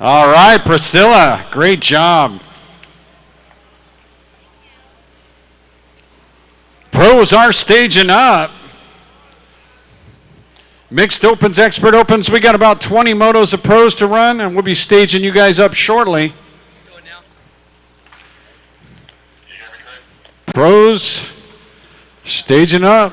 All right, Priscilla, great job. Pros are staging up. Mixed opens, expert opens. We got about 20 motos of pros to run, and we'll be staging you guys up shortly. Pros staging up.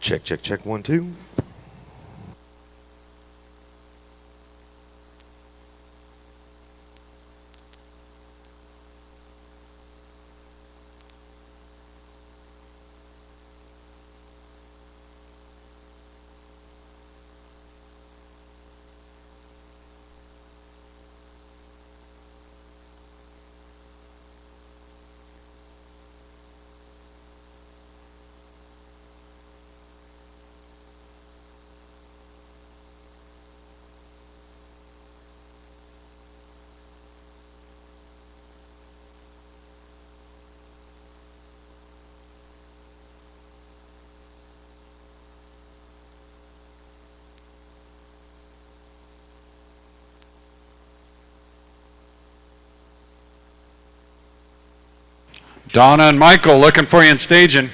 Check, check, check, 1, 2. Donna and Michael looking for you in staging.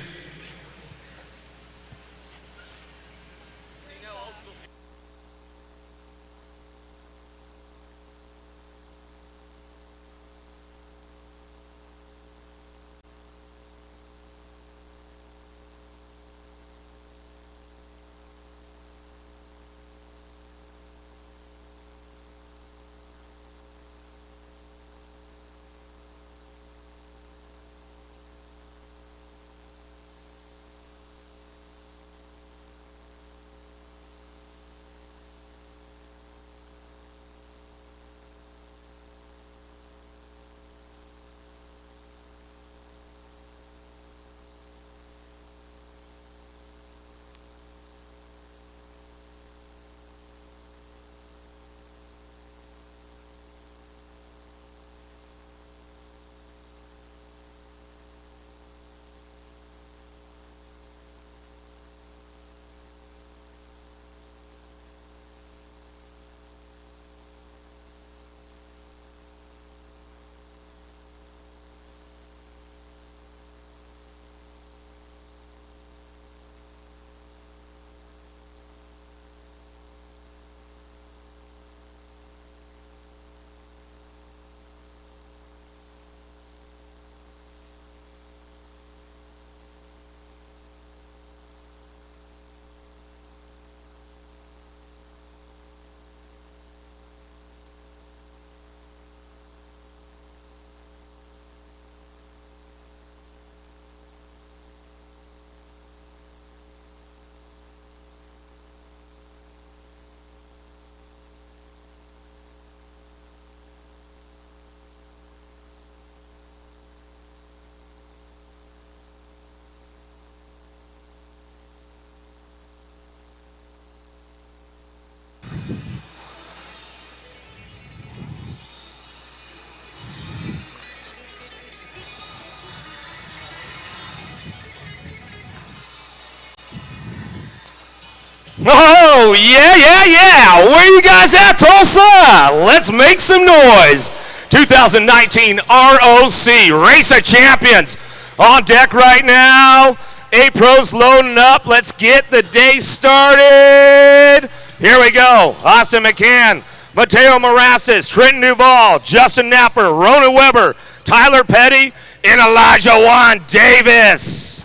Oh, yeah. Where you guys at, Tulsa? Let's make some noise. 2019 ROC Race of Champions on deck right now. 8 pros loading up. Let's get the day started. Here we go. Austin McCann, Mateo Morasses, Trenton Duval, Justin Napper, Rona Weber, Tyler Petty, and Elijah Juan Davis.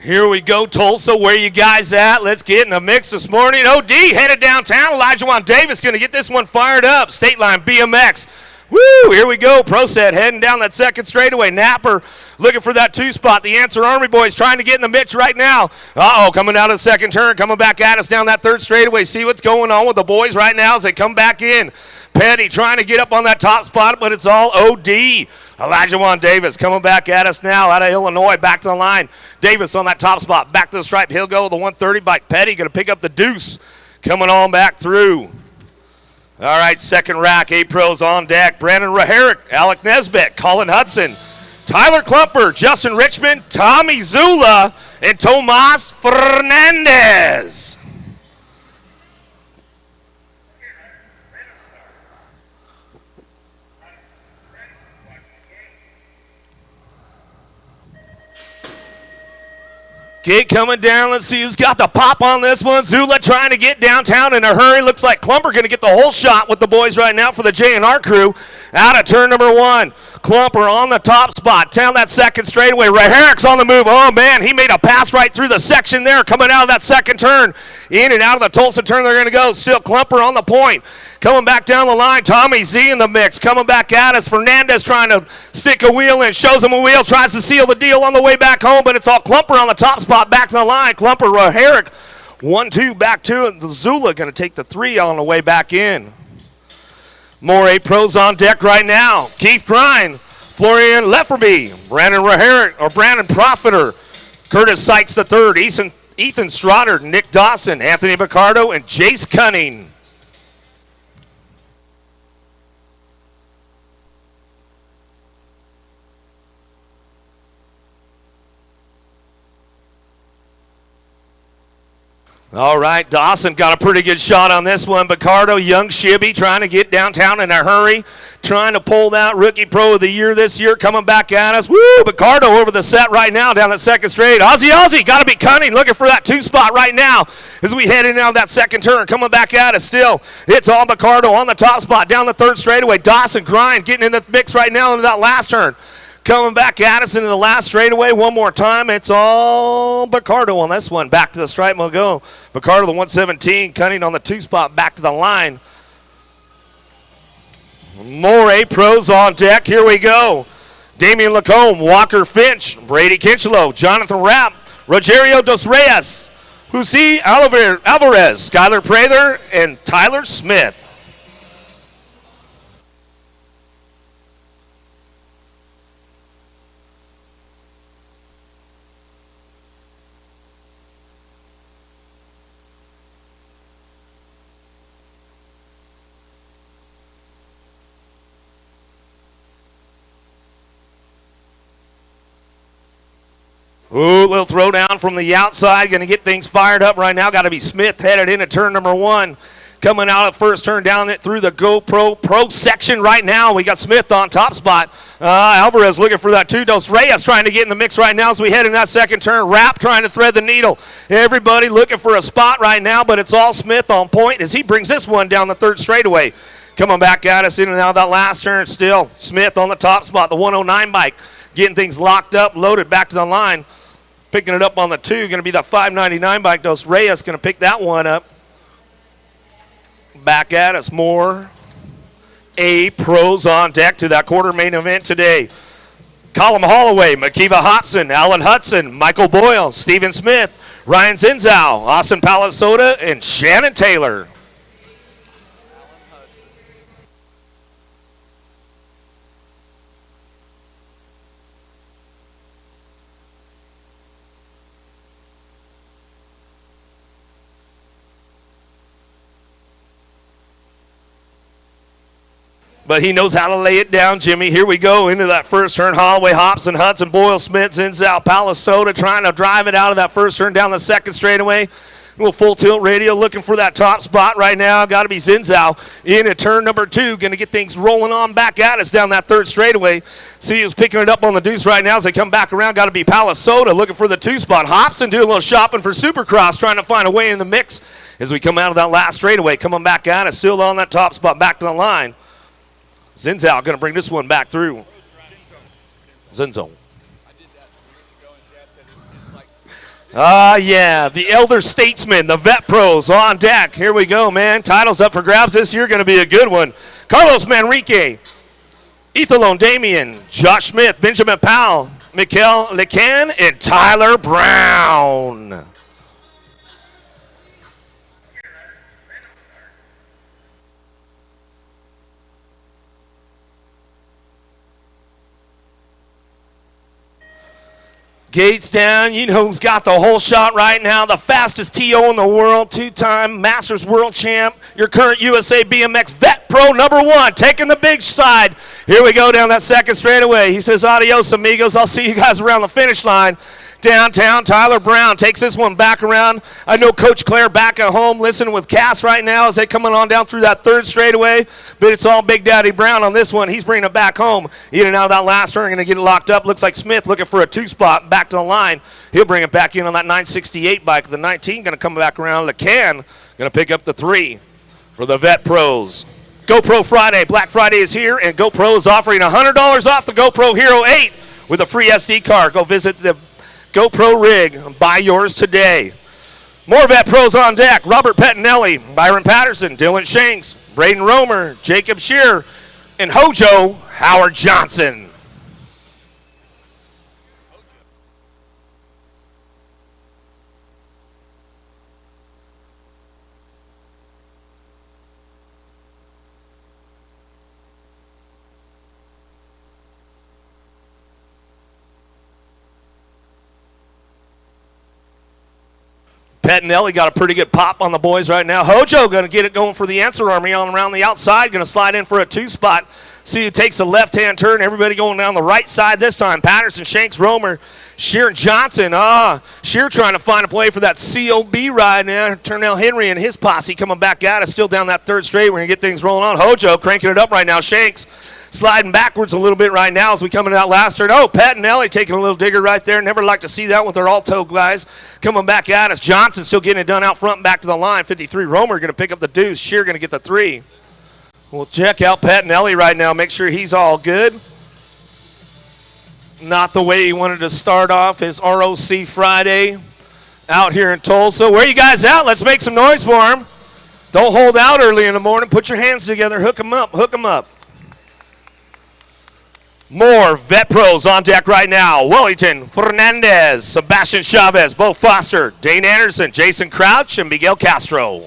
Here we go, Tulsa. Where you guys at? Let's get in the mix this morning. OD headed downtown. Elijah Davis going to get this one fired up. State line BMX. Woo! Here we go. Pro set heading down that second straightaway. Napper looking for that two spot. The Answer Army boys trying to get in the mix right now. Uh-oh, coming out of the second turn, coming back at us down that third straightaway. See what's going on with the boys right now as they come back in. Petty trying to get up on that top spot, but it's all OD. Elijah Davis coming back at us now out of Illinois. Back to the line. Davis on that top spot. Back to the stripe. He'll go with the 130 bike. Petty going to pick up the deuce. Coming on back through. All right, second rack. 8 pros on deck. Brandon Raharick, Alec Nesbitt, Colin Hudson, Tyler Klumper, Justin Richmond, Tommy Zula, and Tomas Fernandez. Gate coming down. Let's see who's got the pop on this one. Zula trying to get downtown in a hurry. Looks like Klumper going to get the whole shot with the boys right now for the J&R crew. Out of turn number 1. Klumper on the top spot. Down that second straightaway. Raharick's on the move. Oh, man, he made a pass right through the section there coming out of that second turn. In and out of the Tulsa turn they're going to go. Still Klumper on the point. Coming back down the line, Tommy Z in the mix. Coming back at us. Fernandez trying to stick a wheel in. Shows him a wheel. Tries to seal the deal on the way back home, but it's all Klumper on the top spot. Back to the line. Klumper, Raharick. 1-2 back to it. Zula going to take the 3 on the way back in. More 8 pros on deck right now. Keith Grine, Florian Lefferby, Brandon Raharick, or Brandon Profiter, Curtis Sykes the third, Ethan Strotter, Nick Dawson, Anthony Picardo, and Jace Cunning. All right, Dawson got a pretty good shot on this one. Picardo, young shibby, trying to get downtown in a hurry, trying to pull that Rookie Pro of the Year this year, coming back at us. Woo, Picardo over the set right now down the second straight. Ozzy, got to be Cunning, looking for that 2 spot right now as we head in down that second turn, coming back at us still. It's all Picardo on the top spot, down the third straightaway. Dawson, Grind, getting in the mix right now into that last turn. Coming back at us into the last straightaway one more time. It's all Picardo on this one. Back to the stripe we'll go. Picardo, the 117. Cunning on the 2 spot. Back to the line. More 8 pros on deck. Here we go. Damian Lacombe, Walker Finch, Brady Kinchelo, Jonathan Rapp, Rogerio Dos Reyes, Jose Alvarez, Skylar Prather, and Tyler Smith. Ooh, little throwdown from the outside. Going to get things fired up right now. Got to be Smith headed into turn number 1. Coming out at first turn down it through the GoPro Pro section right now. We got Smith on top spot. Alvarez looking for that 2. Dos Reyes trying to get in the mix right now as we head in that second turn. Rapp trying to thread the needle. Everybody looking for a spot right now, but it's all Smith on point as he brings this one down the third straightaway. Coming back at us in and out of that last turn still. Smith on the top spot, the 109 bike. Getting things locked up, loaded back to the line. Picking it up on the 2, going to be that 599 bike. Dos Reyes going to pick that one up. Back at us, more 8 pros on deck to that quarter main event today. Colin Holloway, Makiva Hobson, Alan Hudson, Michael Boyle, Stephen Smith, Ryan Zinzao, Austin Palasoda, and Shannon Taylor. But he knows how to lay it down, Jimmy. Here we go into that first turn. Holloway, Hobson, Hudson, Boyle, Smith, Zinzao, Palasoda trying to drive it out of that first turn down the second straightaway. A little full tilt radio looking for that top spot right now. Got to be Zinzao in at turn number 2. Going to get things rolling on back at us down that third straightaway. See who's picking it up on the deuce right now as they come back around. Got to be Palasoda looking for the 2 spot. Hobson doing a little shopping for Supercross, trying to find a way in the mix as we come out of that last straightaway. Coming back at us, still on that top spot, back to the line. Zinzao going to bring this one back through. Zinzo. Yeah, the elder statesmen, the vet pros on deck. Here we go, man. Titles up for grabs this year, going to be a good one. Carlos Manrique, Ethelone Damien, Josh Smith, Benjamin Powell, Mikael Lecan, and Tyler Brown. Gates down, you know who's got the whole shot right now. The fastest TO in the world, two-time Masters World Champ, your current USA BMX Vet Pro #1, taking the big side. Here we go down that second straightaway. He says, adios, amigos. I'll see you guys around the finish line. Downtown, Tyler Brown takes this one back around. I know Coach Claire back at home listening with Cass right now as they coming on down through that third straightaway. But it's all Big Daddy Brown on this one. He's bringing it back home. In and out of that last turn, going to get it locked up. Looks like Smith looking for a two-spot back to the line. He'll bring it back in on that 968 bike. The 19 going to come back around. LeCan going to pick up the 3 for the Vet Pros. GoPro Friday. Black Friday is here, and GoPro is offering $100 off the GoPro Hero 8 with a free SD card. Go visit the GoPro rig. Buy yours today. More Vet Pros on deck. Robert Pettinelli, Byron Patterson, Dylan Shanks, Braden Romer, Jacob Shear, and Hojo Howard Johnson. Pettinelli got a pretty good pop on the boys right now. Hojo going to get it going for the Answer Army on around the outside. Going to slide in for a two-spot. See who takes a left-hand turn. Everybody going down the right side this time. Patterson, Shanks, Romer, Shear, Johnson. Shear trying to find a play for that COB ride now. Turnell Henry and his posse coming back at us. Still down that third straight. We're going to get things rolling on. Hojo cranking it up right now. Shanks sliding backwards a little bit right now as we come into that last turn. Oh, Pettinelli taking a little digger right there. Never like to see that with our Alto guys coming back at us. Johnson still getting it done out front and back to the line. 53. Romer going to pick up the deuce. Shear going to get the 3. We'll check out Pettinelli right now. Make sure he's all good. Not the way he wanted to start off his ROC Friday out here in Tulsa. Where you guys at? Let's make some noise for him. Don't hold out early in the morning. Put your hands together. Hook them up. Hook them up. More Vet Pros on deck right now. Wellington Fernandez, Sebastian Chavez, Bo Foster, Dane Anderson, Jason Crouch, and Miguel Castro.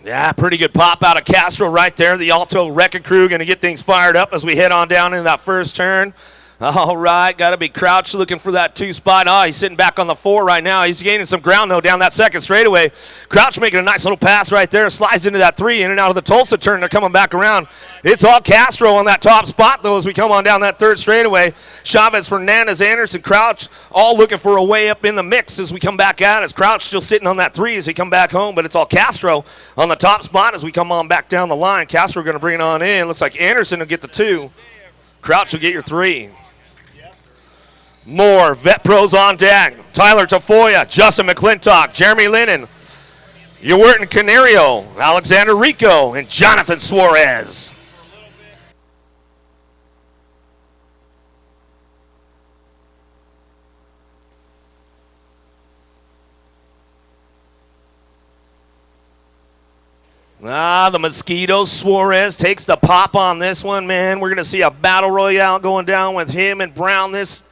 Yeah, pretty good pop out of Castro right there. The Alto Wrecking Crew going to get things fired up as we head on down into that first turn. All right, got to be Crouch looking for that 2-spot. Oh, he's sitting back on the 4 right now. He's gaining some ground, though, down that second straightaway. Crouch making a nice little pass right there. Slides into that 3, in and out of the Tulsa turn. They're coming back around. It's all Castro on that top spot, though, as we come on down that third straightaway. Chavez, Fernandez, Anderson, Crouch, all looking for a way up in the mix as we come back out. As Crouch still sitting on that 3 as he come back home, but it's all Castro on the top spot as we come on back down the line. Castro going to bring it on in. Looks like Anderson will get the 2. Crouch will get your 3. More Vet Pros on deck. Tyler Tafoya, Justin McClintock, Jeremy Lennon, Uwerton Canario, Alexander Rico, and Jonathan Suarez. The Mosquito Suarez takes the pop on this one, man. We're going to see a battle royale going down with him and Brown this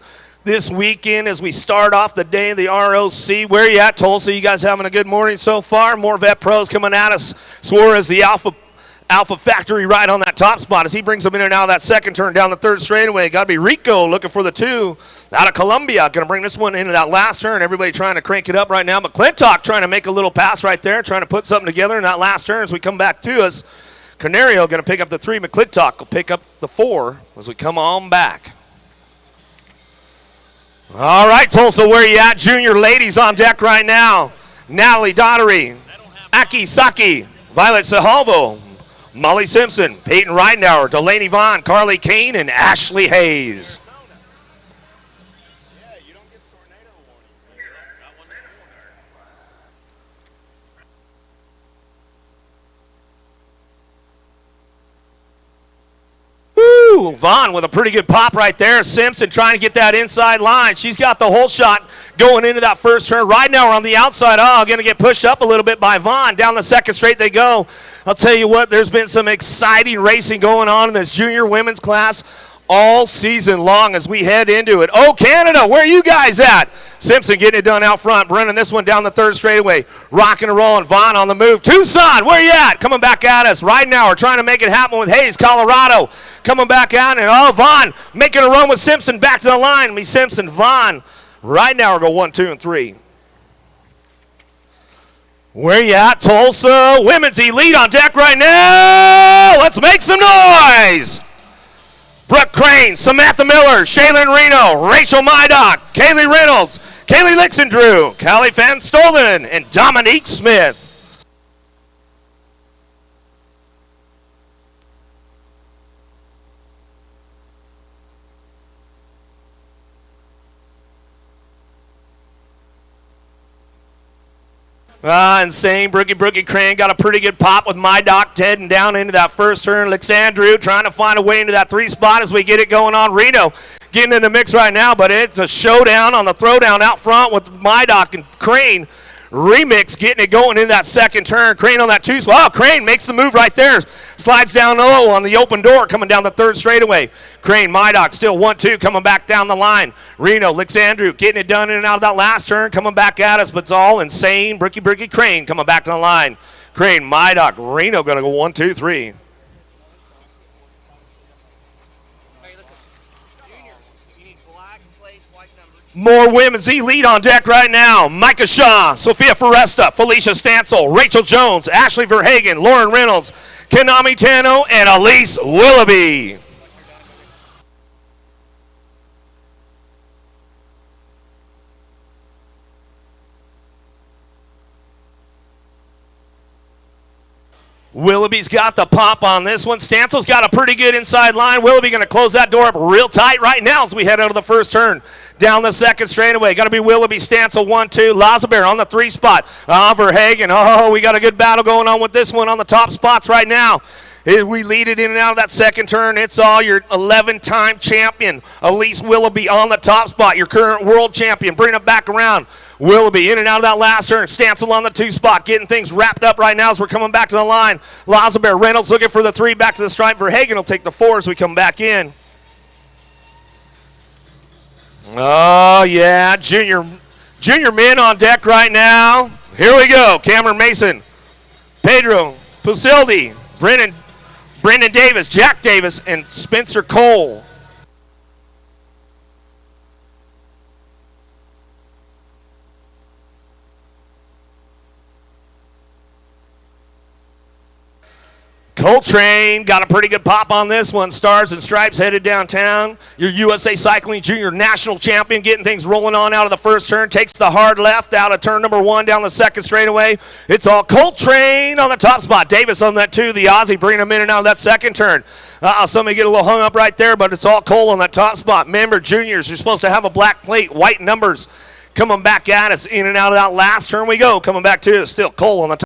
weekend as we start off the day of the ROC. Where are you at, Tulsa? You guys having a good morning so far? More Vet Pros coming at us. Suarez, the Alpha Factory right on that top spot as he brings them in and out of that second turn down the third straightaway. Got to be Rico looking for the 2 out of Columbia. Going to bring this one into that last turn. Everybody trying to crank it up right now. McClintock trying to make a little pass right there, trying to put something together in that last turn as we come back to us. Canario going to pick up the 3. McClintock will pick up the 4 as we come on back. All right, Tulsa, where you at? Junior ladies on deck right now. Natalie Daughtery, Aki Saki, Violet Sahalvo, Molly Simpson, Peyton Ridenour, Delaney Vaughn, Carly Kane, and Ashley Hayes. Ooh, Vaughn with a pretty good pop right there. Simpson trying to get that inside line. She's got the whole shot going into that first turn. Right now we're on the outside. Oh, going to get pushed up a little bit by Vaughn. Down the second straight they go. I'll tell you what, there's been some exciting racing going on in this junior women's class all season long as we head into it. Oh, Canada, where are you guys at? Simpson getting it done out front, running this one down the third straightaway, rocking and rolling. Vaughn on the move. Tucson, where you at? Coming back at us right now. We're trying to make it happen with Hayes, Colorado, coming back out, and oh, Vaughn making a run with Simpson back to the line. Simpson, Vaughn, right now we're going 1, 2, and 3. Where you at, Tulsa? Women's elite on deck right now. Let's make some noise. Brooke Crane, Samantha Miller, Shaylin Reno, Rachel Mydock, Kaylee Reynolds, Kaylee Lixendrew, Callie Van Stolden, and Dominique Smith. Insane. Brookie Crane got a pretty good pop with Mydock heading down into that first turn. Alexandru trying to find a way into that 3 spot as we get it going on. Reno getting in the mix right now, but it's a showdown on the throwdown out front with Mydock and Crane. Remix getting it going in that second turn. Crane on that 2 spot. Oh, Crane makes the move right there. Slides down low on the open door coming down the third straightaway. Crane, Mydock still 1-2 coming back down the line. Reno, Lixandru getting it done in and out of that last turn coming back at us, but it's all insane. Brookie Crane coming back to the line. Crane, Mydock, Reno going to go 1, 2, 3. More women's elite on deck right now. Micah Shaw, Sophia Foresta, Felicia Stansel, Rachel Jones, Ashley Verhagen, Lauren Reynolds, Kanami Tano, and Elise Willoughby. Willoughby's got the pop on this one. Stansel's got a pretty good inside line. Willoughby going to close that door up real tight right now as we head out of the first turn. Down the second straightaway. Got to be Willoughby, Stansel 1-2. Lazabear on the 3 spot. Verhagen. Oh, we got a good battle going on with this one on the top spots right now. We lead it in and out of that second turn. It's all your 11-time champion, Elise Willoughby on the top spot, your current world champion. Bring it back around. Willoughby in and out of that last turn. Stansel on the 2 spot, getting things wrapped up right now as we're coming back to the line. Lazabear, Reynolds looking for the 3 back to the stripe. Verhagen will take the 4 as we come back in. Oh, yeah, junior men on deck right now. Here we go. Cameron Mason, Pedro Pusildi, Brendan Davis, Jack Davis, and Spencer Cole. Coltrane got a pretty good pop on this one. Stars and Stripes headed downtown. Your USA Cycling Junior National Champion getting things rolling on out of the first turn. Takes the hard left out of turn number 1 down the second straightaway. It's all Coltrane on the top spot. Davis on that 2. The Aussie bringing him in and out of that second turn. Somebody get a little hung up right there, but it's all Cole on that top spot. Remember, juniors, you're supposed to have a black plate, white numbers coming back at us in and out of that last turn we go. Coming back to it, still Cole on the top.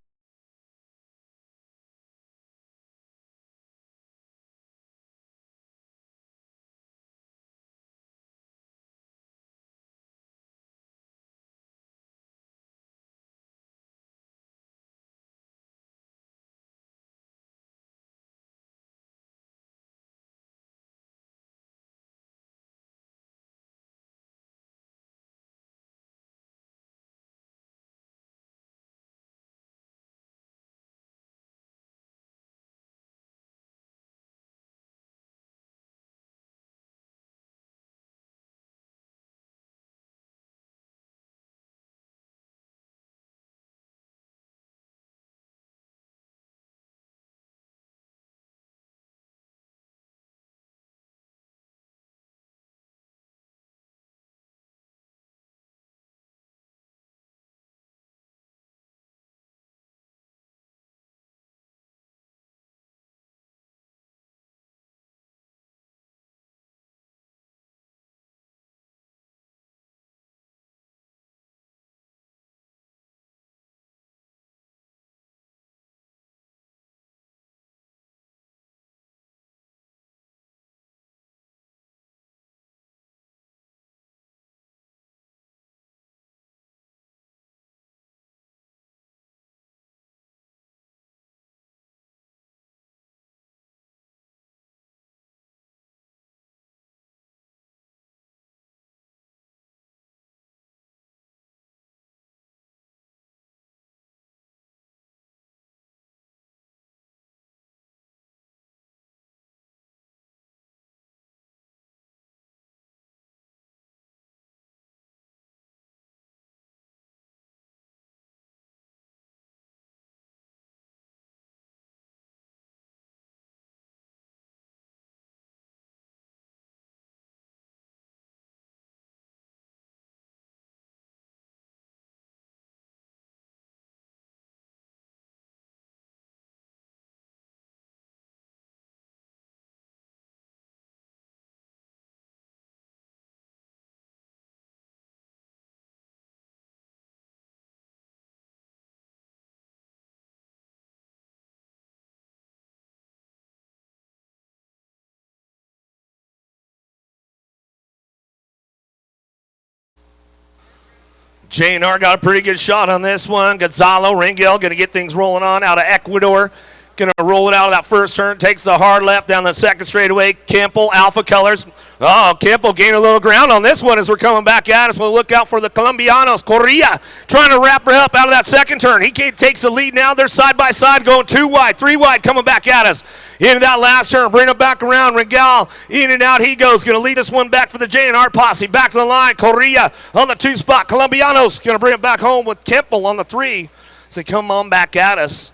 JNR got a pretty good shot on this one. Gonzalo Ringel going to get things rolling on out of Ecuador. Going to roll it out of that first turn. Takes the hard left down the second straightaway. Kemple, Alpha Colors. Oh, Kemple gained a little ground on this one as we're coming back at us. We'll look out for the Colombianos. Correa trying to wrap her up out of that second turn. He takes the lead now. They're side by side going 2 wide, 3 wide coming back at us. Into that last turn. Bring it back around. Regal in and out he goes. Going to lead this one back for the JNR posse. Back to the line. Correa on the 2 spot. Colombianos going to bring it back home with Kemple on the 3. So they come on back at us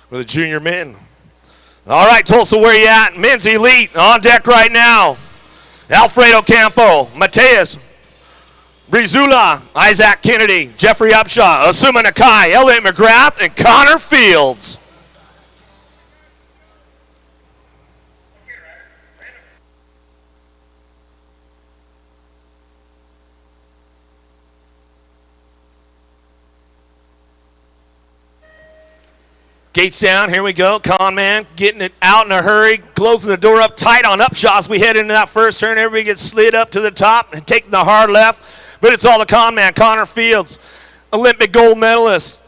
for the junior men. All right, Tulsa, where you at? Men's Elite on deck right now. Alfredo Campo, Mateus, Brizula, Isaac Kennedy, Jeffrey Upshaw, Asuma Nakai, Elliot McGrath, and Connor Fields. Gates down, here we go. Con man getting it out in a hurry, closing the door up tight on Upshaw as we head into that first turn. Everybody gets slid up to the top and taking the hard left, but it's all the con man, Connor Fields, Olympic gold medalist.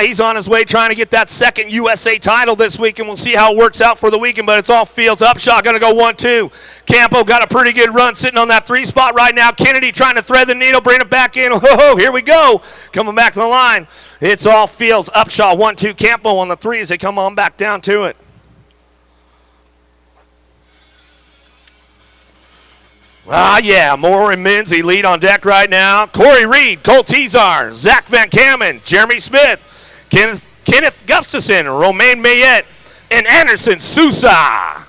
He's on his way trying to get that second USA title this week, and we'll see how it works out for the weekend, but it's all Fields. Upshaw going to go 1-2. Campo got a pretty good run sitting on that 3 spot right now. Kennedy trying to thread the needle, bring it back in. Whoa, here we go. Coming back to the line. It's all Fields. Upshaw 1-2. Campo on the 3 as they come on back down to it. Yeah, more in men's elite on deck right now. Corey Reed, Cole Tezar, Zach Van Kamen, Jeremy Smith, Kenneth Gustafson, Romain Mayette, and Anderson Sousa.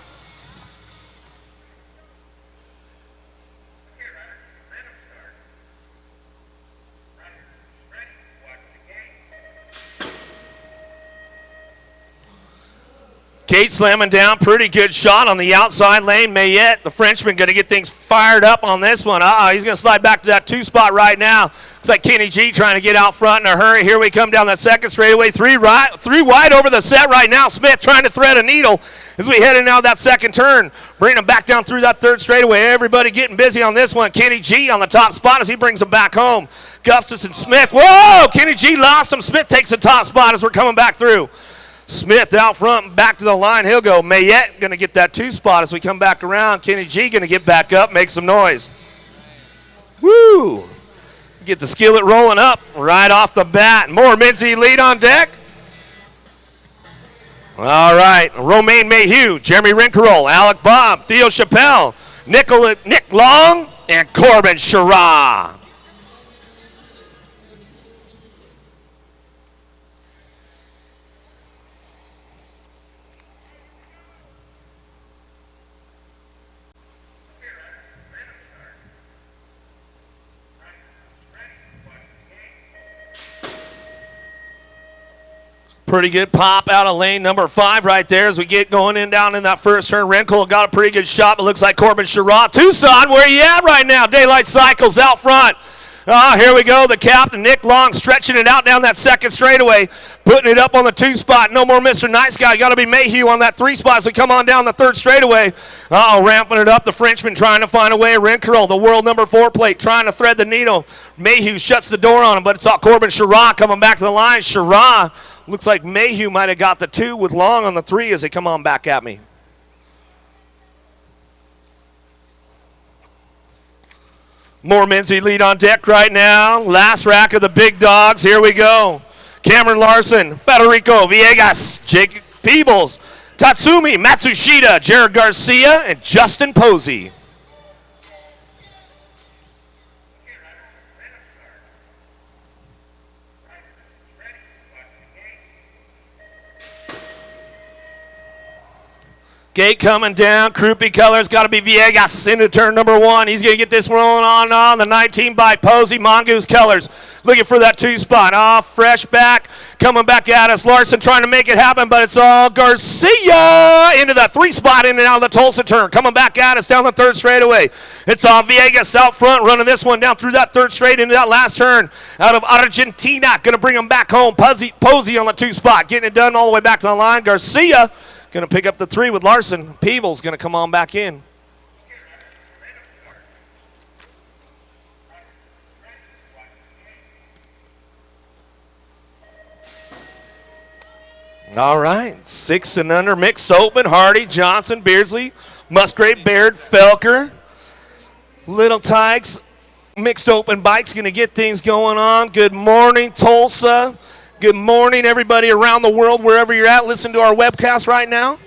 Kate slamming down, pretty good shot on the outside lane. Mayette, the Frenchman, going to get things fired up on this one. He's going to slide back to that 2 spot right now. Looks like Kenny G trying to get out front in a hurry. Here we come down that second straightaway. 3 wide over the set right now. Smith trying to thread a needle as we head in now that second turn. Bringing them back down through that third straightaway. Everybody getting busy on this one. Kenny G on the top spot as he brings them back home. Gustafson Smith. Whoa! Kenny G lost him. Smith takes the top spot as we're coming back through. Smith out front, back to the line. He'll go. Mayette going to get that 2 spot as we come back around. Kenny G going to get back up, make some noise. Woo! Get the skillet rolling up right off the bat. More men's elite on deck. All right. Romain Mayhew, Jeremy Rinkerol, Alec Bob, Theo Chappelle, Nick Long, and Corbin Sherrah. Pretty good pop out of lane number 5 right there as we get going in down in that first turn. Renkle got a pretty good shot, but looks like Corbin Sherrod. Tucson, where you at right now? Daylight Cycles out front. Here we go. The captain, Nick Long, stretching it out down that second straightaway, putting it up on the 2 spot. No more Mr. Nice Guy. Got to be Mayhew on that 3 spot as we come on down the third straightaway. Ramping it up. The Frenchman trying to find a way. Rinkerl, the world number 4 plate, trying to thread the needle. Mayhew shuts the door on him, but it's all Corbin Sherrod coming back to the line. Sherrod. Looks like Mayhew might have got the 2 with Long on the 3 as they come on back at me. More men's elite on deck right now. Last rack of the big dogs. Here we go. Cameron Larson, Federico Villegas, Jake Peebles, Tatsumi Matsushita, Jared Garcia, and Justin Posey. Gate coming down. Croupy colors. Got to be Villegas into turn number 1. He's going to get this rolling on the 19 by Posey. Mongoose colors. Looking for that 2 spot. Fresh back. Coming back at us. Larson trying to make it happen, but it's all Garcia into that 3 spot in and out of the Tulsa turn. Coming back at us down the third straightaway. It's all Villegas out front running this one down through that third straight into that last turn out of Argentina. Going to bring him back home. Posey on the 2 spot. Getting it done all the way back to the line. Garcia going to pick up the 3 with Larson. Peebles going to come on back in. All right, 6 and under, mixed open, Hardy, Johnson, Beardsley, Musgrave, Baird, Felker, Little Tykes, mixed open bikes going to get things going on. Good morning, Tulsa. Good morning, everybody around the world, wherever you're at. Listen to our webcast right now.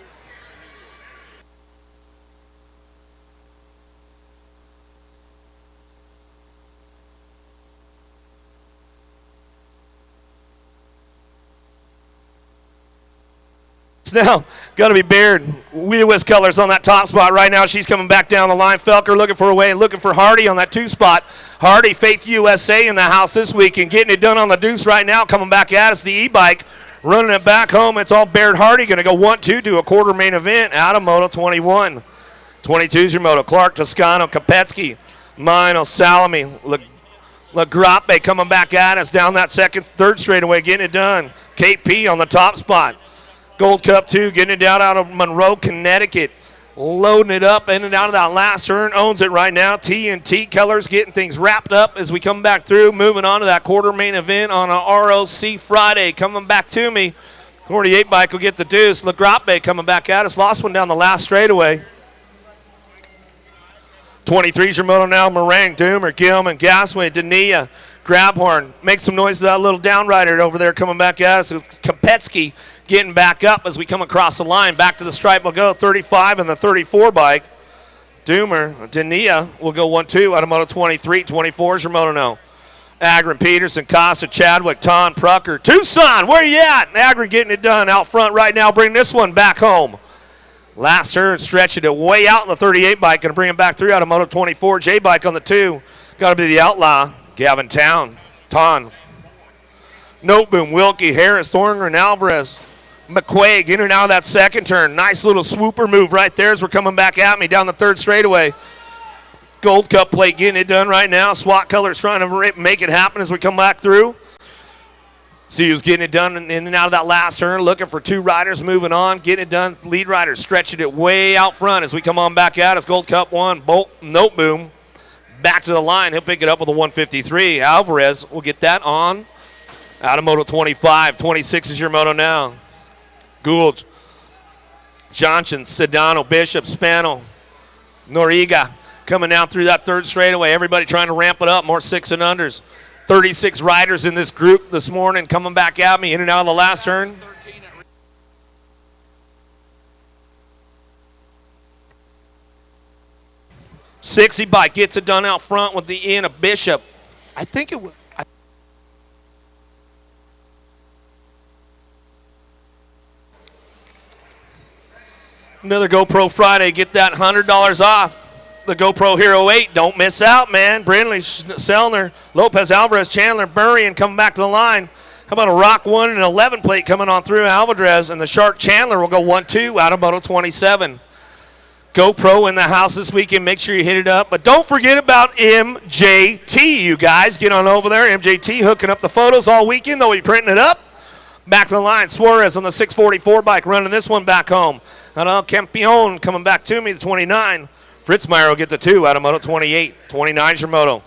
Now, got to be Baird. Wheel West colors on that top spot right now. She's coming back down the line. Felker looking for a way and looking for Hardy on that 2 spot. Hardy, Faith USA in the house this week and getting it done on the deuce right now. Coming back at us, the e-bike, running it back home. It's all Baird Hardy. Going to go 1-2 to a quarter main event out of Moto 21. 22 is your Moto. Clark, Toscano, Kopetsky, Mino, Salami, LaGrappe coming back at us down that third straightaway, getting it done. Kate P on the top spot. Gold Cup 2, getting it down out of Monroe, Connecticut. Loading it up in and out of that last turn. Owns it right now. T&T Colors getting things wrapped up as we come back through. Moving on to that quarter main event on a ROC Friday. Coming back to me. 48 bike will get the deuce. LaGrappe coming back at us. Lost one down the last straightaway. 23's your Moto now. Meringue, Doomer, Gilman, Gasway, Dania, Grabhorn. Make some noise to that little downrider over there coming back at us. It's Kopetsky getting back up as we come across the line. Back to the stripe will go 35 and the 34 bike. Doomer, Dania will go 1-2 out of Moto 23. 24 is your Moto now. Agron, Peterson, Costa, Chadwick, Ton, Prucker, Tucson, where you at? Agron getting it done out front right now. Bring this one back home. Last turn, stretching it way out in the 38 bike. Going to bring him back through out of Moto 24. J-bike on the 2. Got to be the outlaw. Gavin Town, Ton, Noteboom, Wilkie, Harris, Thorngren, Alvarez, McQuaig in and out of that second turn. Nice little swooper move right there as we're coming back at me down the third straightaway. Gold Cup plate getting it done right now. SWAT Colors trying to make it happen as we come back through. See who's getting it done in and out of that last turn. Looking for 2 riders moving on. Getting it done. Lead rider stretching it way out front as we come on back at us. Gold Cup 1. Bolt Noteboom back to the line. He'll pick it up with a 153. Alvarez will get that on out of Moto 25. 26 is your Moto now. Gould, Johnson, Sedano, Bishop, Spano, Noriega coming down through that third straightaway. Everybody trying to ramp it up. More 6 and unders. 36 riders in this group this morning coming back at me in and out of the last turn. 60 bike gets it done out front with the in of Bishop. I think it would. Another GoPro Friday. Get that $100 off. The GoPro Hero 8. Don't miss out, man. Brindley, Sellner, Lopez, Alvarez, Chandler, Burrian coming back to the line. How about a Rock 1 and an 11 plate coming on through Alvarez, and the Shark Chandler will go 1-2 out of Moto 27. GoPro in the house this weekend. Make sure you hit it up. But don't forget about MJT, you guys. Get on over there. MJT hooking up the photos all weekend. They'll be printing it up. Back to the line. Suarez on the 644 bike running this one back home. And Campion coming back to me, the 29. Fritzmeyer will get the 2 out of Moto 28. 29 is your Moto.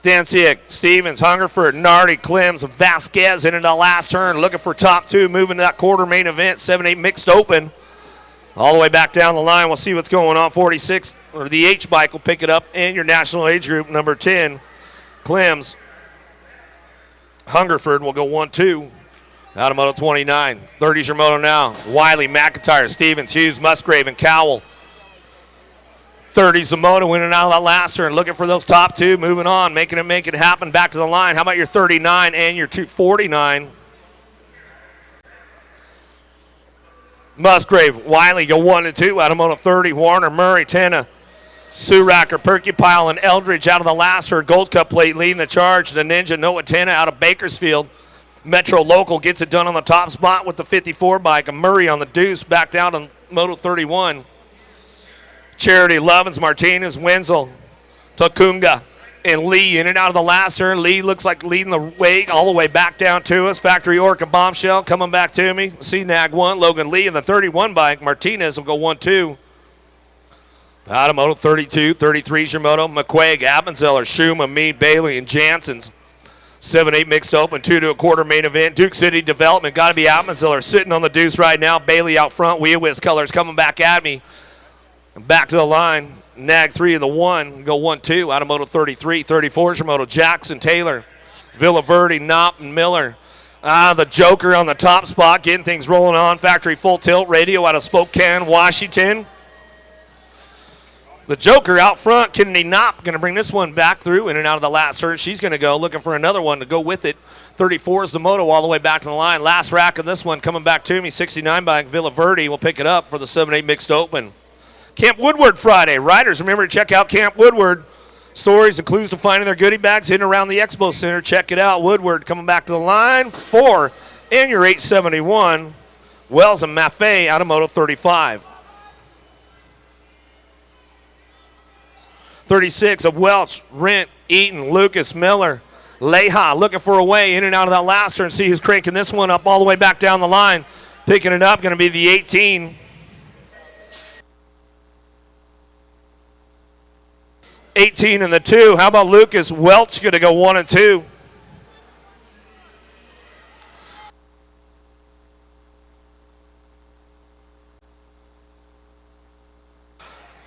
Dancic, Stevens, Hungerford, Nardi, Clems, Vasquez in the last turn. Looking for top 2. Moving to that quarter main event. 7-8 mixed open. All the way back down the line. We'll see what's going on. 46, or the H bike will pick it up in your national age group. Number 10, Clems. Hungerford will go 1-2. Out of Moto 29. 30's your Moto now. Wiley, McIntyre, Stevens, Hughes, Musgrave, and Cowell. 30's the Moto in and out of that last turn. Looking for those top 2. Moving on. Make it happen. Back to the line. How about your 39 and your 249? Musgrave, Wiley go 1-2 out of Moto 30. Warner, Murray, Tenna, Suracker, Percupile, and Eldridge out of the last turn. Gold Cup plate leading the charge. The Ninja, Noah Tenna out of Bakersfield. Metro Local gets it done on the top spot with the 54 bike. Murray on the deuce, back down on Moto 31. Charity, Lovins, Martinez, Wenzel, Takunga, and Lee in and out of the last turn. Lee looks like leading the way all the way back down to us. Factory Orca Bombshell coming back to me. C-Nag 1, Logan Lee in the 31 bike. Martinez will go 1-2. Out of Moto 32, 33 is your Moto. McQuaig, Appenzeller, Schuma, Mead, Bailey, and Jansen's. 7-8 mixed open, 2 to a quarter main event. Duke City Development, got to be Atmanziller sitting on the deuce right now. Bailey out front. Weowitz colors coming back at me. Back to the line. Nag 3 of the 1. Go 1-2. Out of Moto 33. 34 is your Moto. Jackson, Taylor, Villaverde, Knopp, and Miller. The Joker on the top spot, getting things rolling on. Factory Full Tilt Radio out of Spokane, Washington. The Joker out front, Kennedy Knopp, going to bring this one back through in and out of the last turn. She's going to go looking for another one to go with it. 34 is the Moto all the way back to the line. Last rack of this one coming back to me. 69 by Villaverde will pick it up for the 7-8 mixed open. Camp Woodward Friday. Riders, remember to check out Camp Woodward. Stories and clues to finding their goodie bags hidden around the Expo Center. Check it out. Woodward coming back to the line. 4 in your 871. Wells and Maffei out of Moto 35. 36 of Welch, Rent, Eaton, Lucas, Miller, Leha looking for a way in and out of that last turn. See who's cranking this one up all the way back down the line. Picking it up, going to be the 18. 18 and the 2. How about Lucas? Welch going to go 1 and 2.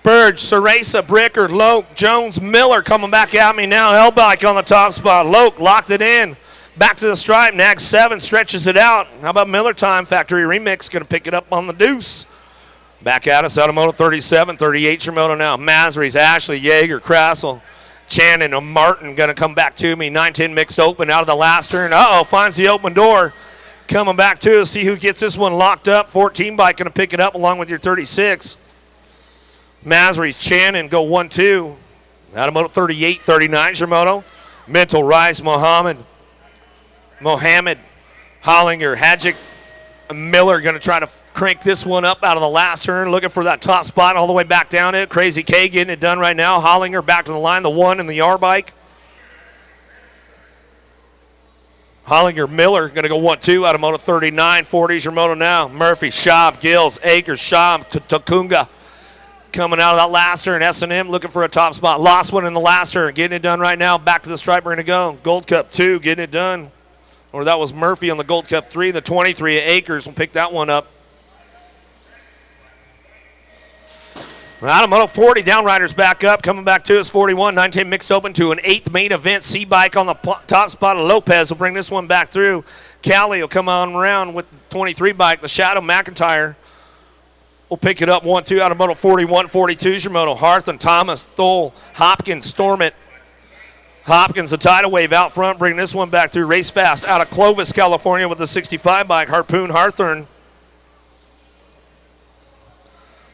Burge, Ceresa, Bricker, Loke, Jones, Miller coming back at me now. Hellbike on the top spot. Loke locked it in. Back to the stripe. Nag 7 stretches it out. How about Miller time? Factory Remix going to pick it up on the deuce. Back at us out of Moto 37, 38 your Moto now. Masries, Ashley, Yeager, Krassel, Channon, and Martin going to come back to me. 9-10 mixed open out of the last turn. Finds the open door. Coming back to us. See who gets this one locked up. 14 bike going to pick it up along with your 36. Masries, Channon go 1-2. Out of Moto 38, 39 is your Moto. Mental, Rice, Mohammed, Hollinger, Hadjic, Miller going to try to crank this one up out of the last turn. Looking for that top spot all the way back down it. Crazy K getting it done right now. Hollinger back to the line, the 1 in the R bike. Hollinger, Miller going to go 1-2 out of Moto 39. 40 is your Moto now. Murphy, Schaub, Gills, Akers, Schaub, Takunga. Coming out of that last turn, S&M looking for a top spot. Lost one in the last turn, getting it done right now. Back to the stripe, we're going to go. Gold Cup 2, getting it done. Or that was Murphy on the Gold Cup 3. The 23 at Akers will pick that one up. Out of Moto 40, Downriders back up. Coming back to us, 41. 9-10 mixed open to an 8th main event. C-Bike on the top spot of Lopez will bring this one back through. Callie will come on around with the 23 bike. The Shadow McIntyre will pick it up 1-2 out of Moto 41. 42 is your Moto. Harthan, Thomas, Thole, Hopkins, Stormit. Hopkins, the tidal wave out front, bring this one back through. Race Fast out of Clovis, California with the 65 bike. Harpoon, Harthorn.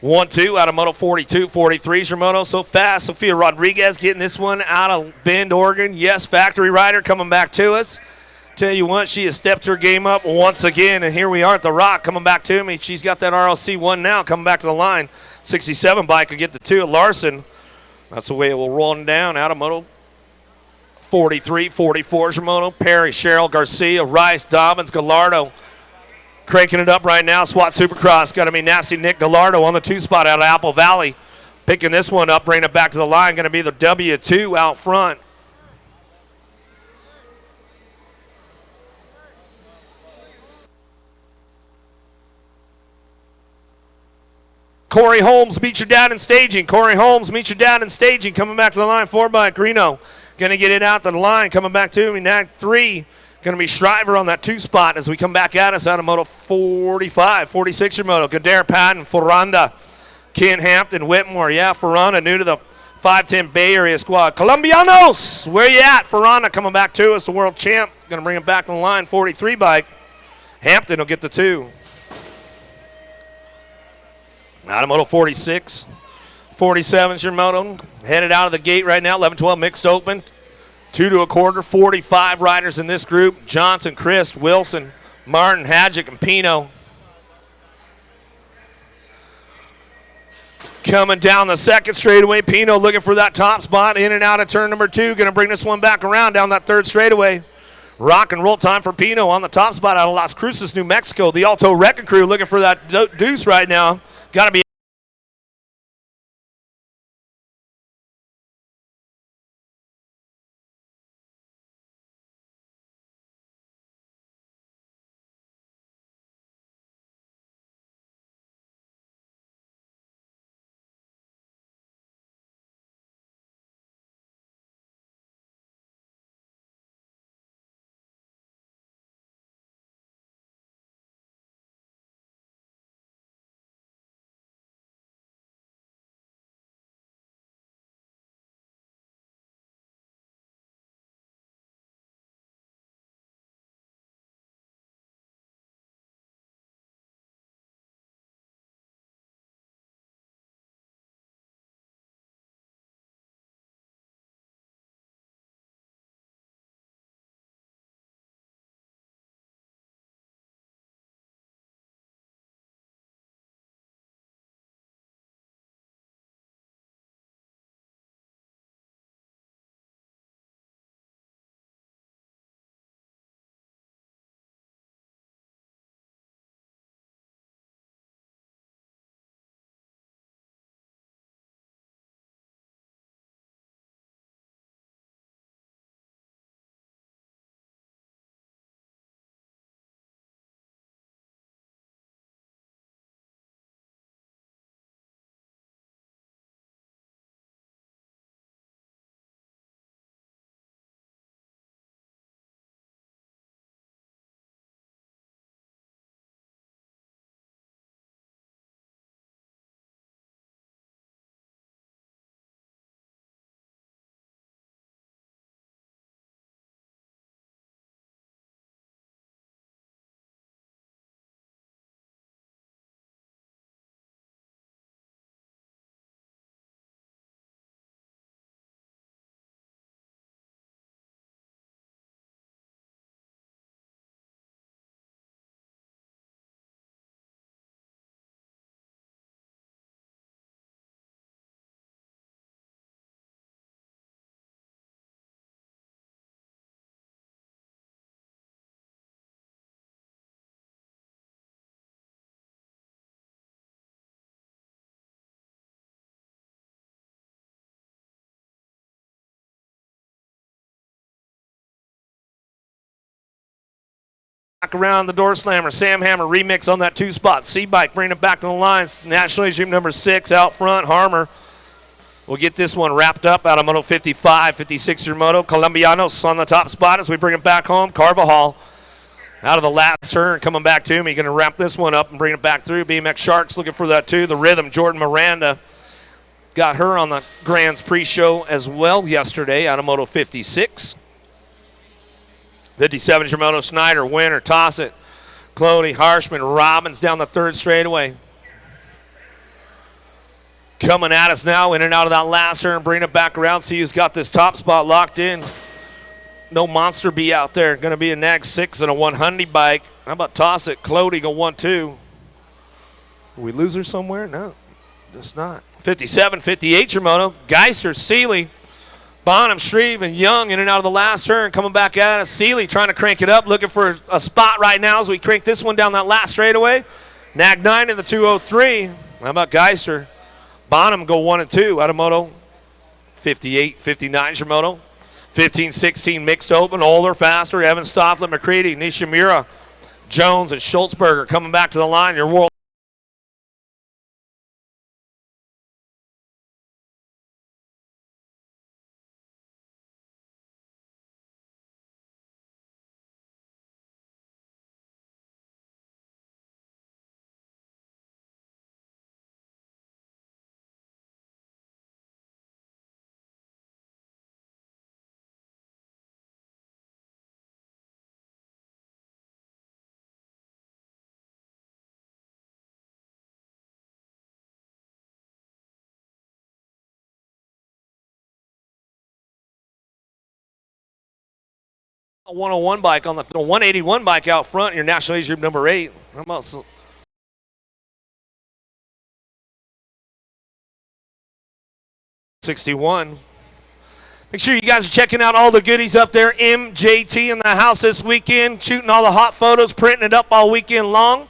1-2 out of Moto 42. 43 is your Moto. So fast. Sophia Rodriguez getting this one out of Bend, Oregon. Yes, Factory Rider coming back to us. Tell you what, she has stepped her game up once again, and here we are at the Rock coming back to me. She's got that RLC 1 now coming back to the line. 67 bike will get the 2. Larson, that's the way it will roll down out of Moto 43. 44 is your Moto. Perry, Cheryl, Garcia, Rice, Dobbins, Gallardo. Cranking it up right now. SWAT Supercross. Got to be Nasty Nick Gallardo on the 2 spot out of Apple Valley. Picking this one up, bringing it back to the line. Going to be the W2 out front. Corey Holmes, meet your dad in staging. Corey Holmes, meet your dad in staging. Coming back to the line, 4 bike. Reno going to get it out to the line. Coming back to me, Nag 3. Going to be Shriver on that 2 spot as we come back at us out of Moto 45. 46 your Moto. Gadare Patton, Ferranda, Ken Hampton, Whitmore. Yeah, Ferranda new to the 510 Bay Area squad. Colombianos, where you at? Ferranda coming back to us, the world champ. Going to bring him back to the line, 43 bike. Hampton will get the 2. Out of Moto 46. 47 is your Moto. Headed out of the gate right now. 11-12 mixed open. 2 to a quarter. 45 riders in this group. Johnson, Christ, Wilson, Martin, Hadjic, and Pino. Coming down the second straightaway. Pino looking for that top spot. In and out of turn number 2. Going to bring this one back around down that 3rd straightaway. Rock and roll time for Pino on the top spot out of Las Cruces, New Mexico. The Alto Wrecking Crew looking for that deuce right now. Got to be back around the door slammer. Sam Hammer remix on that 2-spot. C-Bike bringing it back to the line. National Age Group number 6 out front. Harmer will get this one wrapped up out of Moto 55, 56er Moto. Colombianos on the top spot as we bring it back home. Carvajal out of the last turn, coming back to me. Going to wrap this one up and bring it back through. BMX Sharks looking for that too. The Rhythm, Jordan Miranda, got her on the Grands pre-show as well yesterday out of Moto 56. 57 Moto Snyder, Winner, Toss It. Cloney, Harshman, Robbins down the third straightaway. Coming at us now, in and out of that last turn, bring it back around. See who's got this top spot locked in. No Monster Bee out there. Going to be a Nag 6 and a 100 bike. How about Toss It? Clody go 1-2. We lose her somewhere? No, just not. 57, 58 Moto. Geister, Seeley, Bonham, Shreve, and Young in and out of the last turn. Coming back at us. Seeley trying to crank it up. Looking for a spot right now as we crank this one down that last straightaway. Nag 9 in the 203. How about Geister? Bonham go 1-2 out of Moto 58, 59 Moto. 15, 16 mixed open, older, faster. Evan Stofflet, McCready, Nishimura, Jones, and Schultzberger coming back to the line. Your world. A 101 bike on the 181 bike out front, your National Age Group number 8. How about 61? Make sure you guys are checking out all the goodies up there. MJT in the house this weekend, shooting all the hot photos, printing it up all weekend long.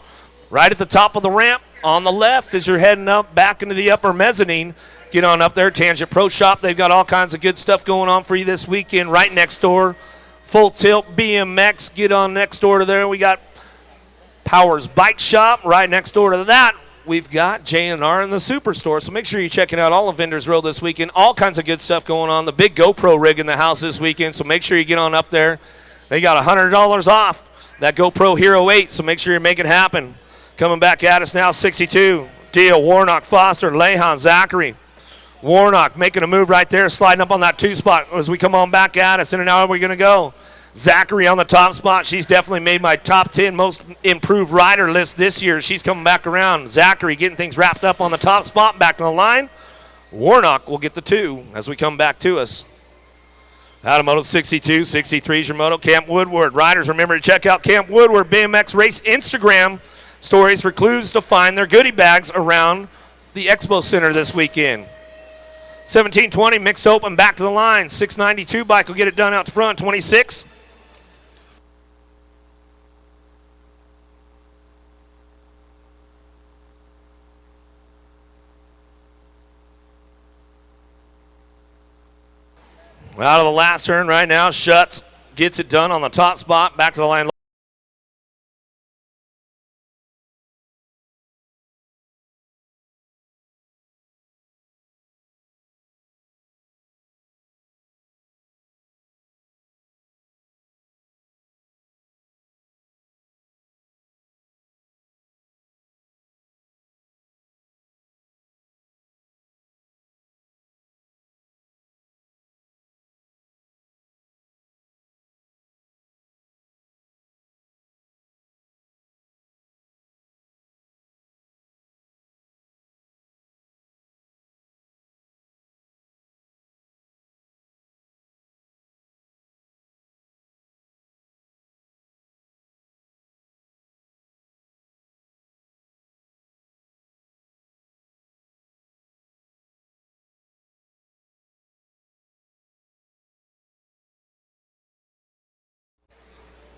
Right at the top of the ramp on the left as you're heading up back into the upper mezzanine. Get on up there, Tangent Pro Shop. They've got all kinds of good stuff going on for you this weekend right next door. Full Tilt BMX, get on next door to there. We got Powers Bike Shop right next door to that. We've got J&R in the Superstore. So make sure you're checking out all of Vendors Row this weekend. All kinds of good stuff going on. The big GoPro rig in the house this weekend. So make sure you get on up there. They got $100 off that GoPro Hero 8. So make sure you make it happen. Coming back at us now, 62. Deal, Warnock, Foster, Lehan, Zachary. Warnock making a move right there, sliding up on that 2-spot as we come on back at us. In and out, we're going to go. Zachary on the top spot. She's definitely made my top 10 most improved rider list this year. She's coming back around. Zachary getting things wrapped up on the top spot, back to the line. Warnock will get the 2 as we come back to us. Out of Moto 62, 63 is your Moto. Camp Woodward. Riders, remember to check out Camp Woodward BMX Race Instagram stories for clues to find their goodie bags around the Expo Center this weekend. 1720 mixed open, back to the line. 692 bike will get it done out front. 26. Out of the last turn right now. Schutz gets it done on the top spot. Back to the line.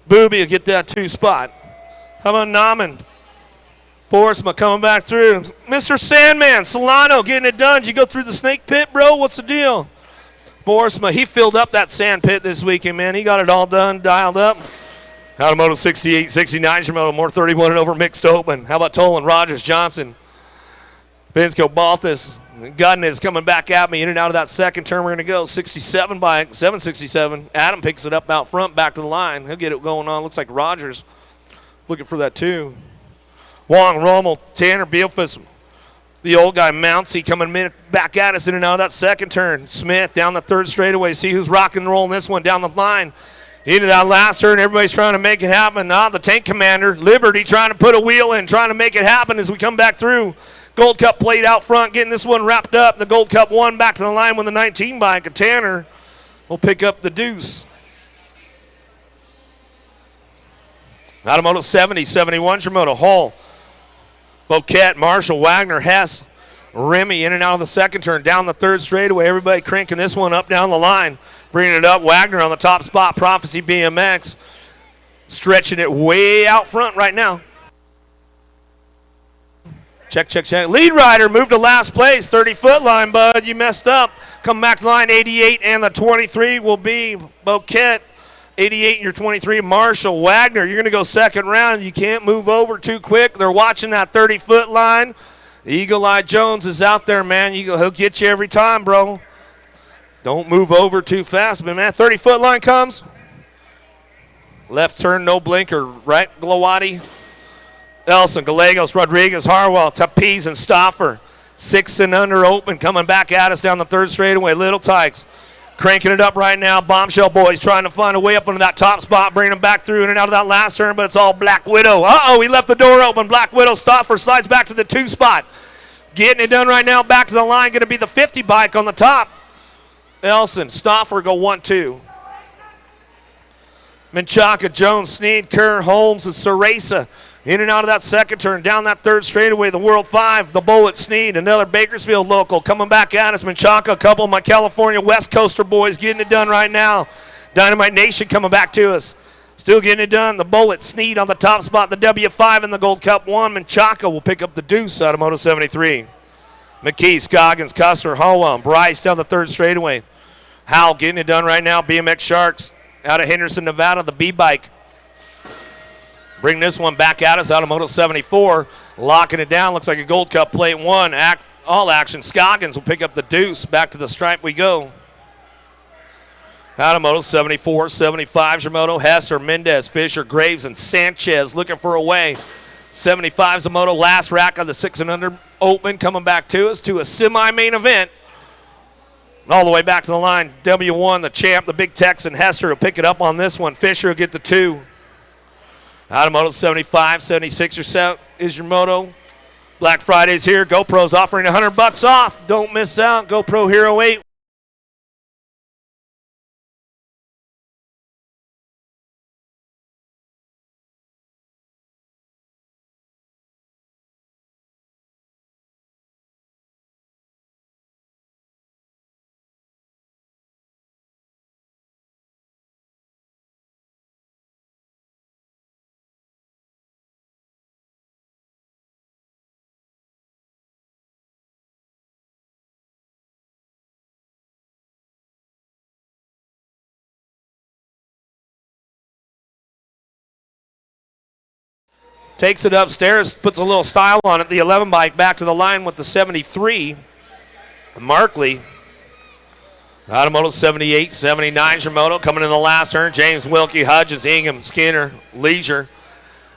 Booby will get that 2 spot. How about Nauman? Borisma coming back through. Mr. Sandman, Solano getting it done. Did you go through the snake pit, bro? What's the deal? Borisma, he filled up that sand pit this weekend, man. He got it all done, dialed up. Automotive 68, 69 is your moto. More 31 and over mixed open. How about Tolan, Rogers, Johnson? Bensko, Balthus, Gudden is coming back at me in and out of that second turn. We're going to go 67 by 767. Adam picks it up out front, back to the line. He'll get it going on. Looks like Rogers looking for that too. Wong, Rommel, Tanner, Beelfus, the old guy, Mountsie coming back at us in and out of that second turn. Smith down the third straightaway. See who's rocking and rolling this one down the line. Into that last turn, everybody's trying to make it happen. Now the tank commander, Liberty, trying to put a wheel in, trying to make it happen as we come back through. Gold Cup plate out front, getting this one wrapped up. The Gold Cup 1 back to the line with the 19 bike. Tanner will pick up the deuce. Automotive 70, 71, Shimoto, Hull, Boquette, Marshall, Wagner, Hess, Remy in and out of the second turn. Down the third straightaway, everybody cranking this one up down the line. Bringing it up, Wagner on the top spot, Prophecy BMX. Stretching it way out front right now. Check, check, check. Lead rider moved to last place, 30-foot line, bud. You messed up. Come back to line, 88, and the 23 will be Boquette. 88 and your 23, Marshall. Wagner, you're going to go second round. You can't move over too quick. They're watching that 30-foot line. Eagle Eye Jones is out there, man. He'll get you every time, bro. Don't move over too fast, but man, 30-foot line comes. Left turn, no blinker. Right, Glowati, Elson, Gallegos, Rodriguez, Harwell, Tapiz, and Stoffer. 6 and under open, coming back at us down the third straightaway. Little Tykes cranking it up right now. Bombshell Boys trying to find a way up into that top spot, bringing them back through in and out of that last turn, but it's all Black Widow. Uh-oh, he left the door open. Black Widow, Stoffer slides back to the 2 spot. Getting it done right now, back to the line, going to be the 50 bike on the top. Elson, Stoffer go 1-2. Menchaca, Jones, Sneed, Kerr, Holmes, and Ceresa in and out of that second turn. Down that third straightaway, the World 5, the Bullet, Sneed, another Bakersfield local coming back at us. Menchaca, a couple of my California West Coaster boys getting it done right now. Dynamite Nation coming back to us. Still getting it done. The Bullet, Sneed on the top spot, the W5 in the Gold Cup 1. Menchaca will pick up the deuce out of Moto 73. McKee, Scoggins, Custer, Hallwell, Bryce down the third straightaway. Howell getting it done right now. BMX Sharks out of Henderson, Nevada, the B-Bike. Bring this one back at us out of Moto 74. Locking it down. Looks like a Gold Cup plate 1. All action. Scoggins will pick up the deuce. Back to the stripe we go. Out of Moto 74, 75, Shimoto, Hesser, Mendez, Fisher, Graves, and Sanchez looking for a way. 75's the Moto. Last rack of the 6 and under open coming back to us to a semi-main event. All the way back to the line, W1, the champ, the big Texan, Hester will pick it up on this one. Fisher will get the 2. Out of Moto 75, 76 or so is your moto. Black Friday's here. GoPro's offering $100 off. Don't miss out. GoPro Hero 8. Takes it upstairs, puts a little style on it. The 11 bike back to the line with the 73. Markley. Automotive 78, 79 Shimoto coming in the last turn. James Wilkie, Hudgens, Ingham, Skinner, Leisure.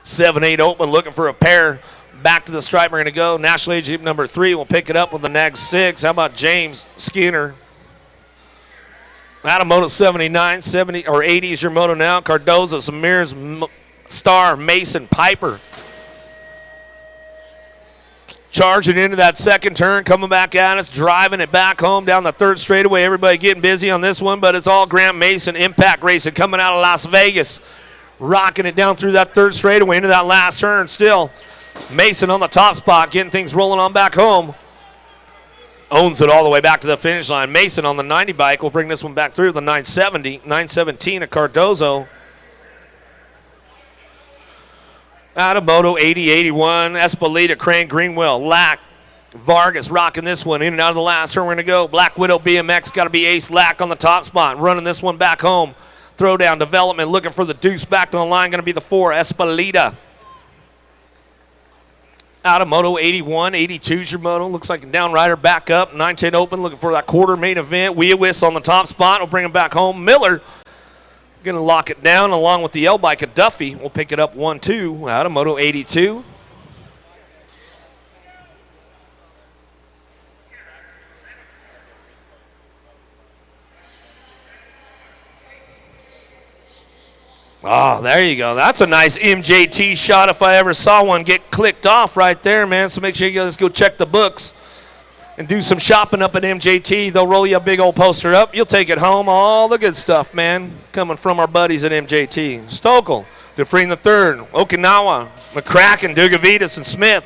7-8 open, looking for a pair. Back to the stripe, we're going to go. National Age Jeep number 3 will pick it up with the next 6. How about James Skinner? Automotive 79, 70 or 80 is your moto now. Cardozo, Samirs, Star, Mason, Piper. Charging into that second turn, coming back at us, driving it back home down the third straightaway. Everybody getting busy on this one, but it's all Grant Mason, Impact Racing, coming out of Las Vegas. Rocking it down through that third straightaway into that last turn still. Mason on the top spot, getting things rolling on back home. Owns it all the way back to the finish line. Mason on the 90 bike will bring this one back through the 970, 917 of Cardozo. Out of Moto 80, 81, Espelita, Crane, Greenwell, Lack, Vargas rocking this one in and out of the last turn. We're going to go. Black Widow BMX got to be Ace Lack on the top spot, running this one back home. Throwdown development looking for the deuce. Back to the line, going to be the 4, Espalita. Out of Moto 81, 82's your moto. Looks like a down rider back up. 9-10 open, looking for that quarter main event. Weowis on the top spot. We'll bring him back home. Miller going to lock it down along with the L-bike of Duffy. We'll pick it up 1-2 out of Moto 82. Oh, there you go. That's a nice MJT shot if I ever saw one get clicked off right there, man. So make sure you guys go check the books and do some shopping up at MJT. They'll roll you a big old poster up. You'll take it home. All the good stuff, man, coming from our buddies at MJT. Stokel, DeFreen III, Okinawa, McCracken, Dugavitas, and Smith.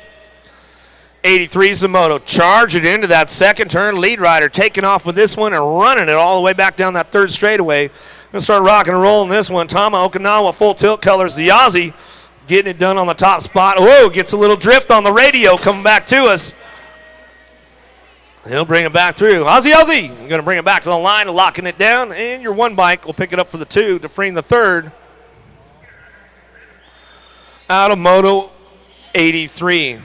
83 Zamoto charging into that second turn. Lead rider taking off with this one and running it all the way back down that third straightaway. Going to start rocking and rolling this one. Tama Okinawa, full tilt colors. The Aussie getting it done on the top spot. Whoa, gets a little drift on the radio coming back to us. He'll bring it back through. Aussie. Going to bring it back to the line, locking it down. And your one bike will pick it up for the 2. DeFreen III. Out of Moto 83.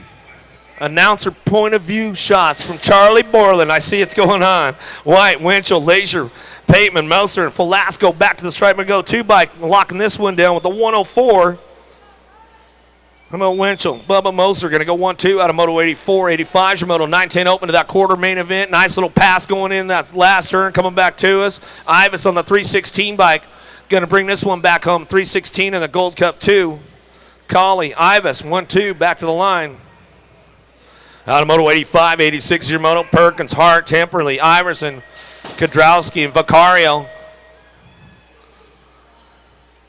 Announcer point of view shots from Charlie Borland. I see it's going on. White, Winchell, Leisure, Pateman, Moser, and Velasco back to the stripe and go. 2 bike locking this one down with the 104. How about Winchell? Bubba Moser going to go 1-2 out of Moto 84. 85's your Moto 9-10 open to that quarter main event. Nice little pass going in that last turn coming back to us. Ivis on the 316 bike. Going to bring this one back home. 316 in the Gold Cup 2. Colley, Ivis, 1-2 back to the line. Out of Moto 85, 86 your Moto. Perkins, Hart, Temperley, Iverson, Kodrowski, and Vicario.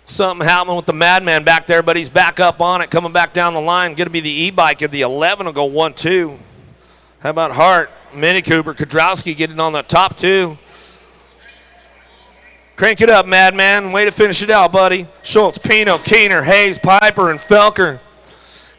Something happening with the Madman back there, but he's back up on it, coming back down the line. Going to be the e-bike of the 11 will go 1-2. How about Hart, Mini Cooper, Kodrowski getting on the top 2. Crank it up, Madman. Way to finish it out, buddy. Schultz, Pino, Keener, Hayes, Piper, and Felker.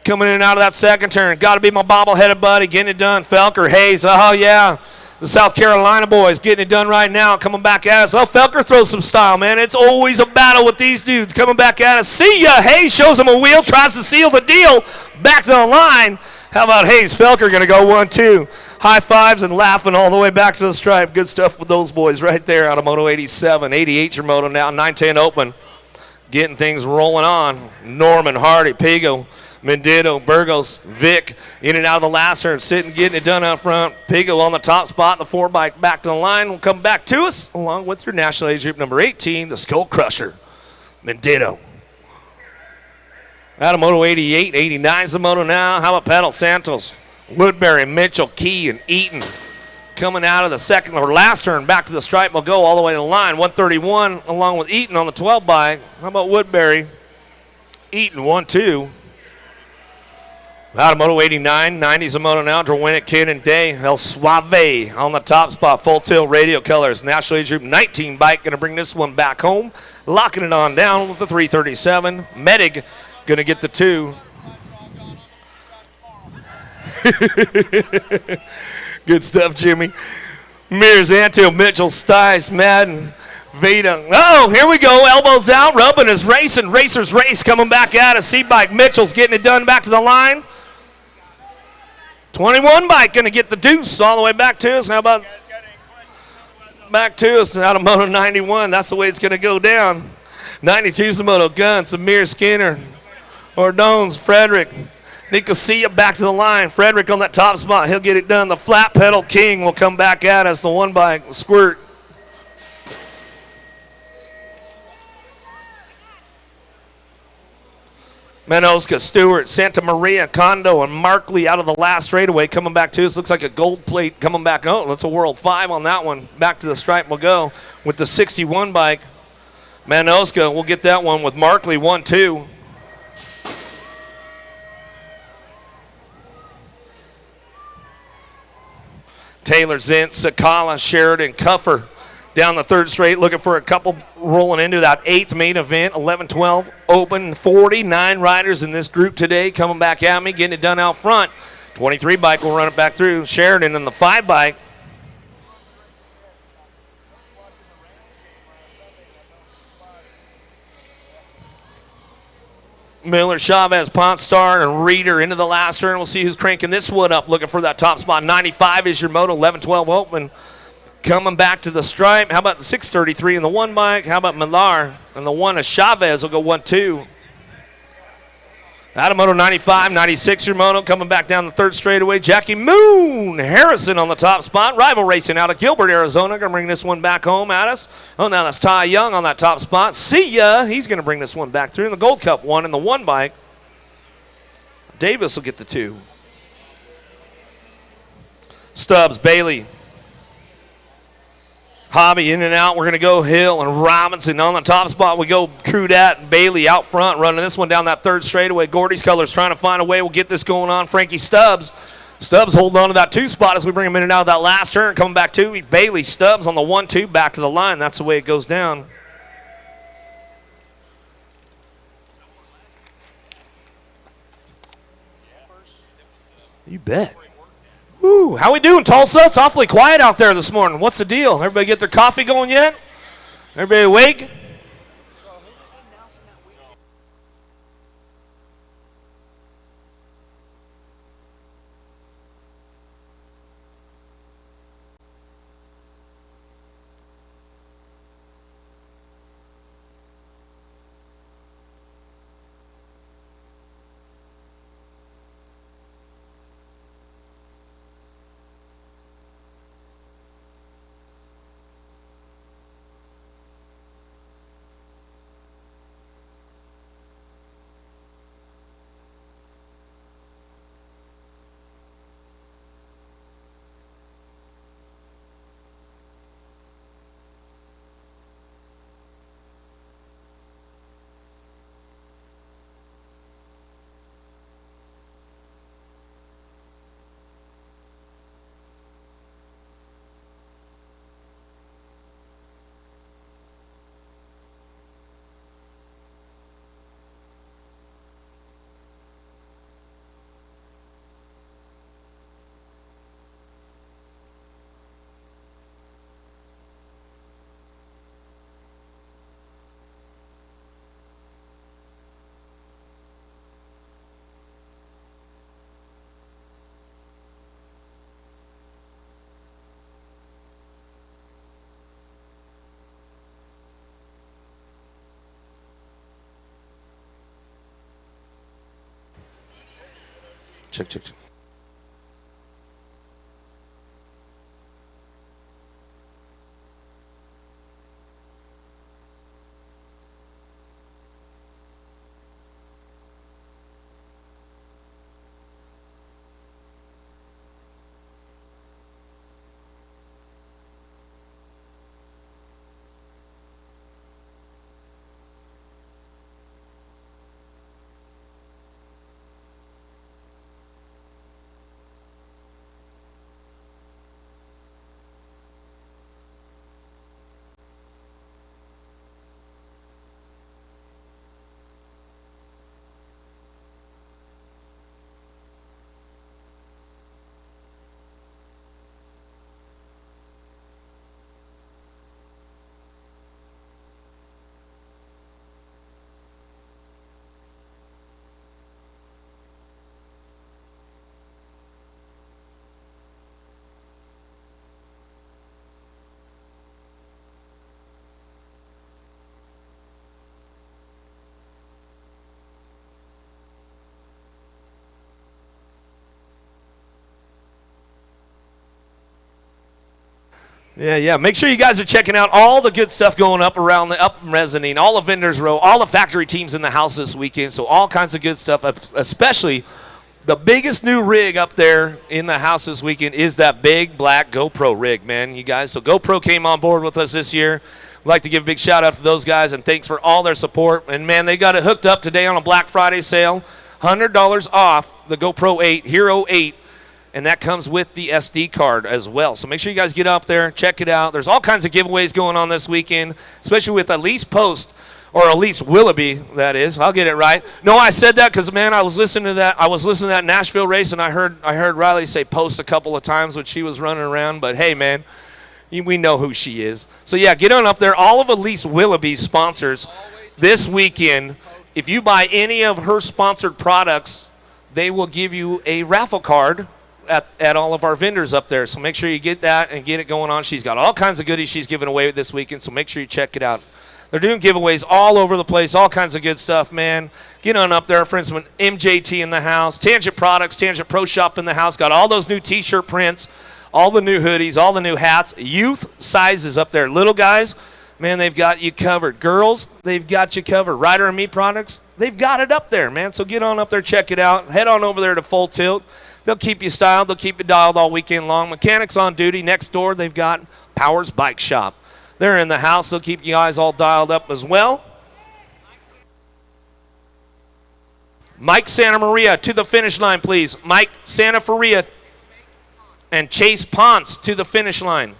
Coming in and out of that second turn. Got to be my bobble-headed buddy getting it done. Felker, Hayes, oh yeah. The South Carolina boys getting it done right now, coming back at us. Oh, Felker throws some style, man. It's always a battle with these dudes coming back at us. See ya. Hayes shows him a wheel, tries to seal the deal. Back to the line. How about Hayes? Felker going to go 1-2. High fives and laughing all the way back to the stripe. Good stuff with those boys right there out of Moto 87. 88 your Moto now, 9-10 open. Getting things rolling on. Norman, Hardy, Pigo, Mendito, Burgos, Vic, in and out of the last turn, sitting, getting it done out front. Pigo on the top spot, the 4 bike back to the line will come back to us, along with your national age group number 18, the Skull Crusher, Mendito. Out of Moto 88, 89's the Moto now. How about Pedal Santos, Woodbury, Mitchell, Key, and Eaton. Coming out of the second or last turn, back to the stripe will go all the way to the line. 131 along with Eaton on the 12 bike. How about Woodbury? Eaton 1-2. Out of Moto 89, 90's a Moto now. Drowinick, Kid, and Day. El Suave on the top spot. Full tilt radio colors. National Age Group 19 bike. Going to bring this one back home. Locking it on down with the 337. Medig going to get the 2. Good stuff, Jimmy. Mears, Antil, Mitchell, Stice, Madden, Vita. Oh, here we go. Elbows out. Rubbin is racing. Racers race coming back at us. C-bike. Mitchell's getting it done back to the line. 21 bike going to get the deuce all the way back to us. How about back to us out of Moto 91? That's the way it's going to go down. 92's the Moto Gun. Samir Skinner. Ordones. Frederick. Nicosia back to the line. Frederick on that top spot. He'll get it done. The flat pedal king will come back at us. The 1 bike. Squirt. Manosca, Stewart, Santa Maria, Condo, and Markley out of the last straightaway coming back to us. Looks like a gold plate coming back. Oh, that's a World 5 on that one. Back to the stripe we'll go with the 61 bike. Manosca, we'll get that one with Markley 1-2. Taylor, Zint, Sakala, Sheridan, Cuffer. Down the third straight, looking for a couple rolling into that 8th main event. 11-12 open, 49 riders in this group today. Coming back at me, getting it done out front. 23 bike will run it back through. Sheridan in the 5 bike. Miller, Chavez, Ponstar, and Reeder into the last turn. We'll see who's cranking this one up. Looking for that top spot. 95 is your moto. 11-12 open. Coming back to the stripe. How about the 633 in the one bike? How about Millar? And the one of Chavez will go 1-2. Out of moto 95, 96 your moto. Coming back down the third straightaway. Jackie Moon Harrison on the top spot. Rival Racing out of Gilbert, Arizona. Going to bring this one back home at us. Oh, now that's Ty Young on that top spot. See ya. He's going to bring this one back through. And the Gold Cup one in the one bike. Davis will get the 2. Stubbs, Bailey. Hobby in and out. We're going to go Hill and Robinson on the top spot. We go Trudat and Bailey out front running this one down that third straightaway. Gordy's Colors trying to find a way. We'll get this going on. Frankie Stubbs. Stubbs holding on to that 2 spot as we bring him in and out of that last turn. Coming back to Bailey. Stubbs on the 1-2 back to the line. That's the way it goes down. You bet. Woo, how we doing, Tulsa? It's awfully quiet out there this morning. What's the deal? Everybody get their coffee going yet? Everybody awake? Check, check, check. Yeah. Make sure you guys are checking out all the good stuff going up around the up mezzanine, all the vendors row, all the factory teams in the house this weekend. So all kinds of good stuff, especially the biggest new rig up there in the house this weekend is that big black GoPro rig, man, you guys. So GoPro came on board with us this year. I'd like to give a big shout out to those guys and thanks for all their support. And, man, they got it hooked up today on a Black Friday sale. $100 off the GoPro 8, Hero 8. And that comes with the SD card as well. So make sure you guys get up there, check it out. There's all kinds of giveaways going on this weekend, especially with Elise Post, or Elise Willoughby, that is. I'll get it right. No, I said that because, man, I was listening to that Nashville race, and I heard Riley say Post a couple of times when she was running around. But, hey, man, we know who she is. So, yeah, get on up there. All of Elise Willoughby's sponsors this weekend if you buy any of her sponsored products, they will give you a raffle card at all of our vendors up there. So make sure you get that and get it going on. She's got all kinds of goodies she's giving away this weekend, so make sure you check it out. They're doing giveaways all over the place, all kinds of good stuff, man. Get on up there. For instance, MJT in the house, Tangent Products, Tangent Pro Shop in the house. Got all those new T-shirt prints, all the new hoodies, all the new hats. Youth sizes up there. Little guys, man, they've got you covered. Girls, they've got you covered. Ryder and Me Products, they've got it up there, man. So get on up there, check it out. Head on over there to Full Tilt. They'll keep you styled. They'll keep you dialed all weekend long. Mechanics on duty. Next door, they've got Powers Bike Shop. They're in the house. They'll keep you guys all dialed up as well. Mike Santa Maria to the finish line, please. Mike Santa Maria and Chase Ponce to the finish line.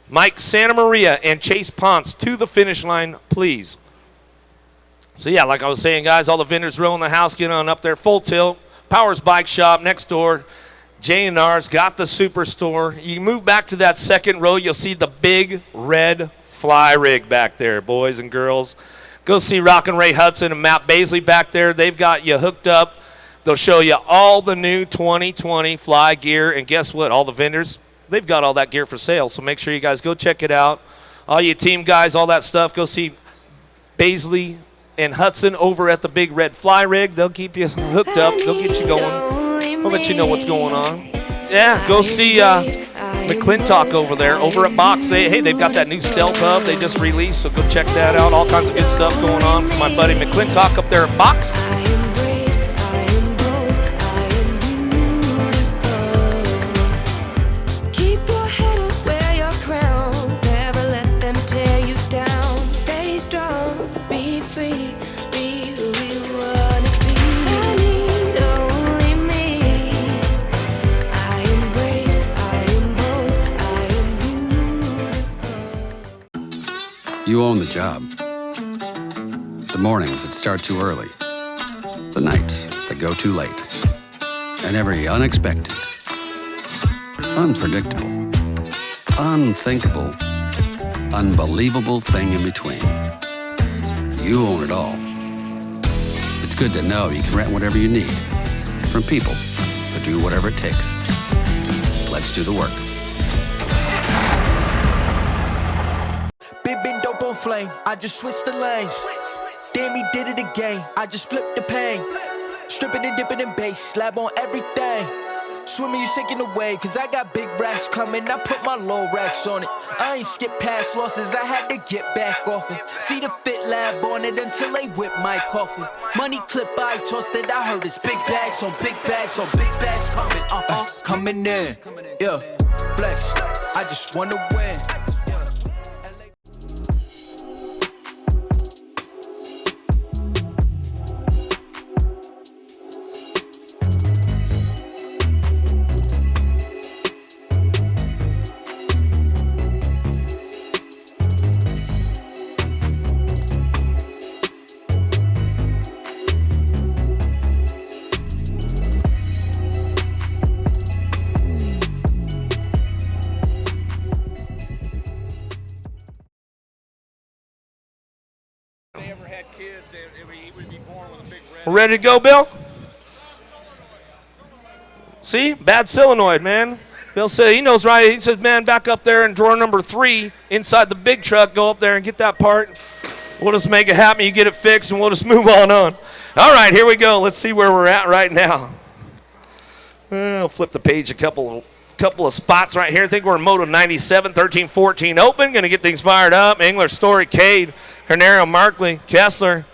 Mike Santa Maria and Chase Ponce to the finish line, please. So, yeah, like I was saying, guys, all the vendors row in the house. Get on up there. Full Tilt. Powers Bike Shop next door. J&R's got the Superstore. You move back to that second row, you'll see the big red fly rig back there, boys and girls. Go see Rockin' Ray Hudson and Matt Baisley back there. They've got you hooked up. They'll show you all the new 2020 fly gear. And guess what? All the vendors, they've got all that gear for sale. So make sure you guys go check it out. All you team guys, all that stuff, go see Baisley and Hudson over at the big red fly rig. They'll keep you hooked up. They'll get you going. I'll let you know what's going on. Yeah, go see McClintock over there, over at Box. Hey, they've got that new Stealth Hub they just released, so go check that out. All kinds of good stuff going on from my buddy McClintock up there at Box. Keep your head up, wear your crown. Never let them tear you down. Stay strong, be free, be who you wanna be. I need only me. I am brave, I am bold, I am beautiful. You own the job. The mornings that start too early. The nights that go too late. And every unexpected, unpredictable, unthinkable, unbelievable thing in between. You own it all. It's good to know you can rent whatever you need from people who do whatever it takes. Let's do the work. Big been dope on flame, I just switched the lanes. Damn, he did it again, I just flipped the pain. Stripping and dipping in bass, slab on everything. Swimming, you sinking away, cause I got big racks coming. I put my low racks on it. I ain't skip past losses, I had to get back off it. See the Fit Lab on it until they whip my coffin. Money clip, I tossed it, I heard it's big bags on big bags on big bags coming. Coming in, yeah, flex. I just wanna win. Ready to go, Bill? See? Bad solenoid, man. Bill said he knows right. He said, man, back up there in drawer number 3 inside the big truck. Go up there and get that part. We'll just make it happen. You get it fixed, and we'll just move on. All right, here we go. Let's see where we're at right now. I'll flip the page a couple of spots right here. I think we're in Moto 97, 13-14 open. Going to get things fired up. Engler, Story, Cade, Carnero, Markley, Kessler.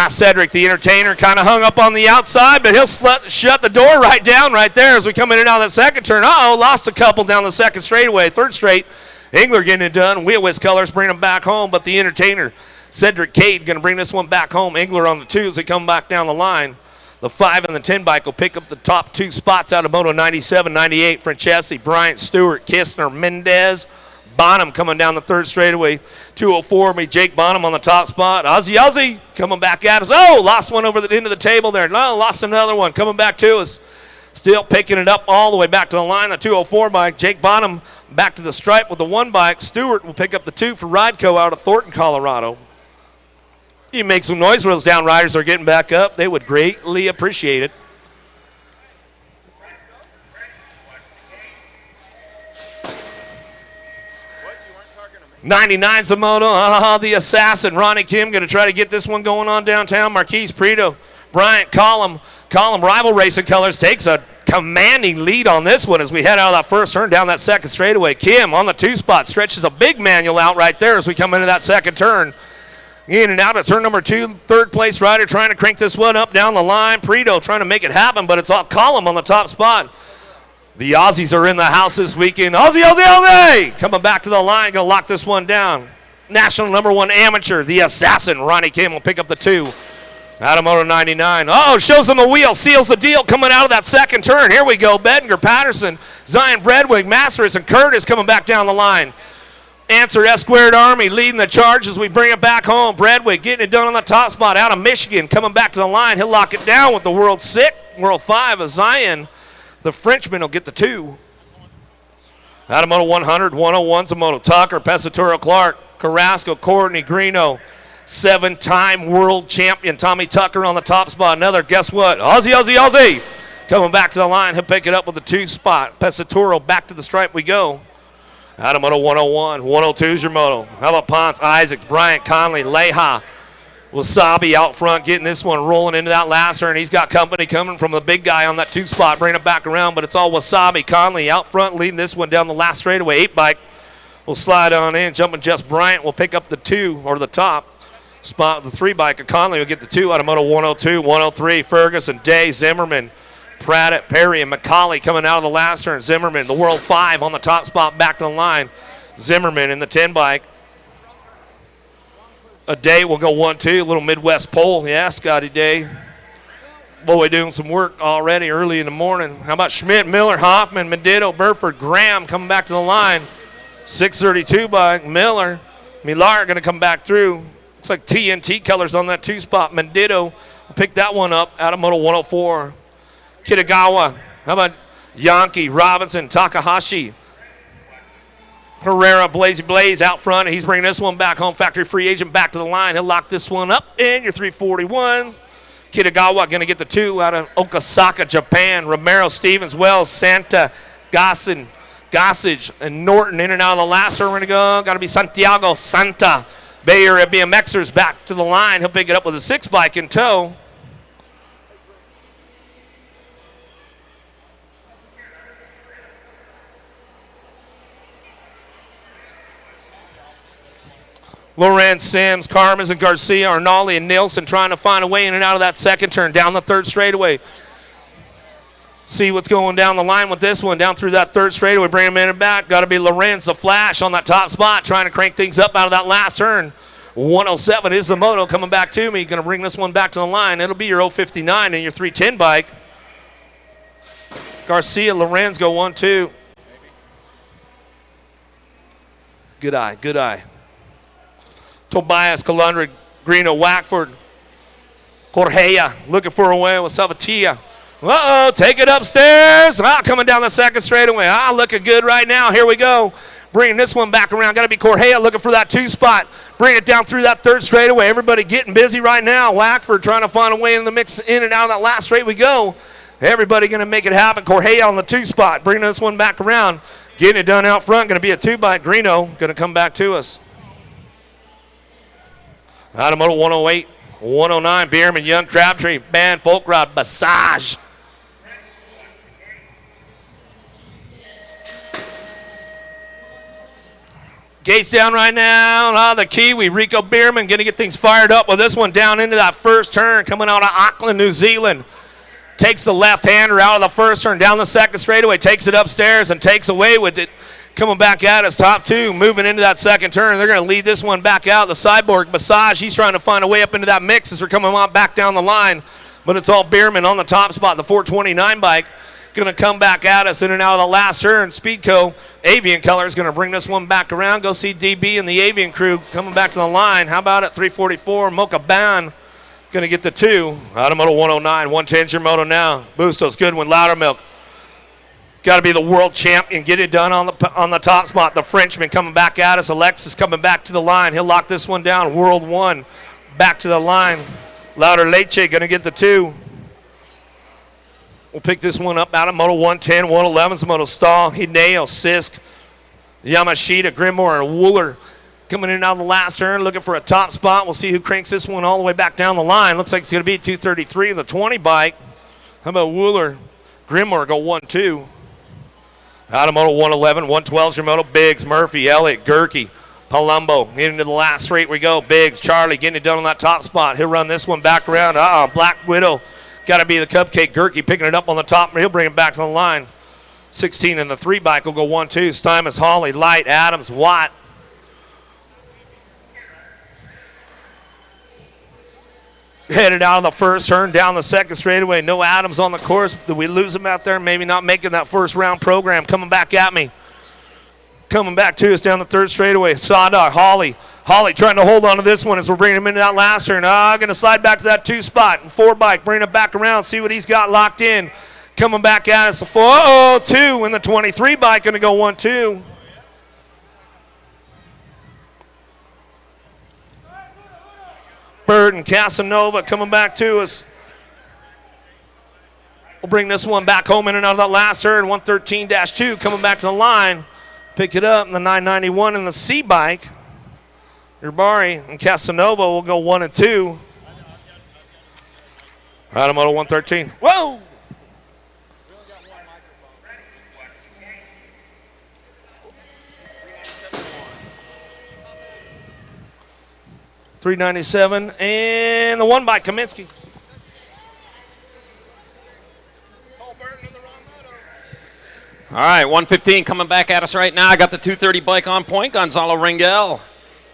Cedric, the entertainer, kind of hung up on the outside, but he'll shut the door right down right there as we come in and out of that second turn. Lost a couple down the second straightaway. Third straight, Engler getting it done. Wheel Whiz Colors bring them back home, but the entertainer, Cedric Cade, going to bring this one back home. Engler on the 2 as they come back down the line. The 5 and the 10 bike will pick up the top 2 spots out of Moto 97, 98. Francesi, Bryant, Stewart, Kistner, Mendez, Bonham coming down the third straightaway. 204, me Jake Bonham on the top spot. Ozzy coming back at us. Lost one over the end of the table there. No, lost another one. Coming back to us. Still picking it up all the way back to the line. The 204 bike. Jake Bonham back to the stripe with the 1 bike. Stewart will pick up the 2 for Rideco out of Thornton, Colorado. You make some noise when those down riders are getting back up. They would greatly appreciate it. '99's the moto. The assassin, Ronnie Kim, going to try to get this one going on downtown. Marquise Prieto, Bryant Collum, rival racing colors, takes a commanding lead on this one as we head out of that first turn down that second straightaway. Kim on the 2 spot stretches a big manual out right there as we come into that second turn. In and out of turn number 2, third place rider trying to crank this one up down the line. Prieto trying to make it happen, but it's all Collum on the top spot. The Aussies are in the house this weekend. Aussie, Aussie, Aussie! Coming back to the line, going to lock this one down. National number 1 amateur, the assassin, Ronnie Kim, will pick up the 2. Out of moto 99. Uh-oh, shows him the wheel, seals the deal coming out of that second turn. Here we go, Bedinger, Patterson, Zion Bredwig, Masteris, and Curtis coming back down the line. Answer S-Squared Army leading the charge as we bring it back home. Bradwick getting it done on the top spot out of Michigan. Coming back to the line. He'll lock it down with the World 6. World 5 of Zion. The Frenchman will get the 2. Out of Moto 100, 101's a Moto Tucker, Pesatoro Clark, Carrasco, Courtney, Greeno. 7-time world champion Tommy Tucker on the top spot. Another, guess what? Aussie, Aussie, Aussie. Coming back to the line. He'll pick it up with the 2 spot. Pesatoro back to the stripe we go. Out of Moto 101, 102's your moto. How about Ponce, Isaacs, Bryant, Conley, Leha, Wasabi out front, getting this one rolling into that last turn. He's got company coming from the big guy on that 2 spot, bringing it back around, but it's all Wasabi, Conley out front, leading this one down the last straightaway. 8 bike will slide on in. Jumping Jess Bryant will pick up the 2, or the top spot. The 3 bike of Conley will get the 2 out of Moto 102, 103. Ferguson, Day, Zimmerman, Pratt, Perry, and McCauley coming out of the last turn. Zimmerman, the World 5 on the top spot, back to the line. Zimmerman in the 10 bike. A Day will go 1-2, little Midwest pole. Yeah, Scotty Day. Boy, doing some work already early in the morning. How about Schmidt, Miller, Hoffman, Mendito, Burford, Graham coming back to the line. 632 bike. Miller, Millar going to come back through. Looks like TNT colors on that 2 spot. Mendito will pick that one up out of Moto 104. Kitagawa, how about Yankee, Robinson, Takahashi, Herrera, Blaze out front. He's bringing this one back home. Factory free agent back to the line. He'll lock this one up in your 341. Kitagawa going to get the 2 out of Okasaka, Japan. Romero, Stevens, Wells, Santa, Gossage, and Norton in and out of the last turn. We're going to go. Got to be Santiago Santa. Bayer at BMXers back to the line. He'll pick it up with a 6 bike in tow. Lorenz, Sims, Carmes, and Garcia, Arnaldi, and Nielsen trying to find a way in and out of that second turn, down the 3rd straightaway. See what's going down the line with this one, down through that 3rd straightaway, bring him in and back. Got to be Lorenz, the Flash on that top spot, trying to crank things up out of that last turn. 107 is the moto coming back to me. Going to bring this one back to the line. It'll be your 059 and your 310 bike. Garcia, Lorenz go 1-2. Good eye. Tobias, Calundra, Greeno, Wackford, Correa, looking for a way with Salvatilla. Uh-oh, take it upstairs. Coming down the 2nd straightaway. Looking good right now. Here we go. Bringing this one back around. Got to be Correa looking for that 2 spot. Bring it down through that 3rd straightaway. Everybody getting busy right now. Wackford trying to find a way in the mix, in and out of that last straight we go. Everybody going to make it happen. Correa on the 2 spot. Bringing this one back around. Getting it done out front. Going to be a 2 bike. Greeno going to come back to us. Out of Moto 108, 109, Bierman, Young, Crabtree, Band, Folkrod, Basage. Gates down right now. The Kiwi, Rico Bierman, going to get things fired up with this one down into that 1st turn, coming out of Auckland, New Zealand. Takes the left-hander out of the 1st turn, down the 2nd straightaway, takes it upstairs and takes away with it. Coming back at us, top 2, moving into that 2nd turn. They're going to lead this one back out. The Cyborg, Massage, he's trying to find a way up into that mix as they're coming on back down the line. But it's all Bierman on the top spot, the 429 bike. Going to come back at us in and out of the last turn. Speedco, Avian Colors, going to bring this one back around. Go see DB and the Avian crew coming back to the line. How about it, 344, Mocha Ban. Going to get the 2. Out of Moto 109, 110's your moto now. Bustos, Goodwin, Loudermilk. Got to be the world champion. Get it done on the top spot. The Frenchman coming back at us. Alexis coming back to the line. He'll lock this one down. World 1. back to the line. Louder Leche going to get the 2. We'll pick this one up out of Moto 110, 111's Moto Stall. Hideo, Sisk, Yamashita, Grimmore, and Wooler coming in out of the last turn, looking for a top spot. We'll see who cranks this one all the way back down the line. Looks like it's going to be 233 in the 20 bike. How about Wooler? Grimmore go 1-2. Out of Moto 111, 112's your Moto. Biggs, Murphy, Elliott, Gerke, Palumbo. Into the last straight we go. Biggs, Charlie getting it done on that top spot. He'll run this one back around. Black Widow. Got to be the Cupcake. Gerke picking it up on the top. He'll bring it back to the line. 16 in the 3 bike will go 1-2. Stymus, Hawley, Light, Adams, Watt. Headed out of the first turn, down the second straightaway. No Adams on the course. Did we lose him out there? Maybe not making that first round program. Coming back at me. Coming back to us down the third straightaway. Sawdog, Hawley. Hawley trying to hold on to this one as we're bringing him into that last turn. Going to slide back to that 2 spot. And 4 bike, bring it back around, see what he's got locked in. Coming back at us. 2 in the 23 bike, going to go 1-2. Bird and Casanova coming back to us. We'll bring this one back home in and out of that last turn. 113-2 coming back to the line. Pick it up in the 991 in the C bike. Urbari and Casanova will go 1 and 2. Out of Moto 113. Whoa! $397 and the 1 by Kaminsky. All right, 115 coming back at us right now. I got the 230 bike on point, Gonzalo Rangel.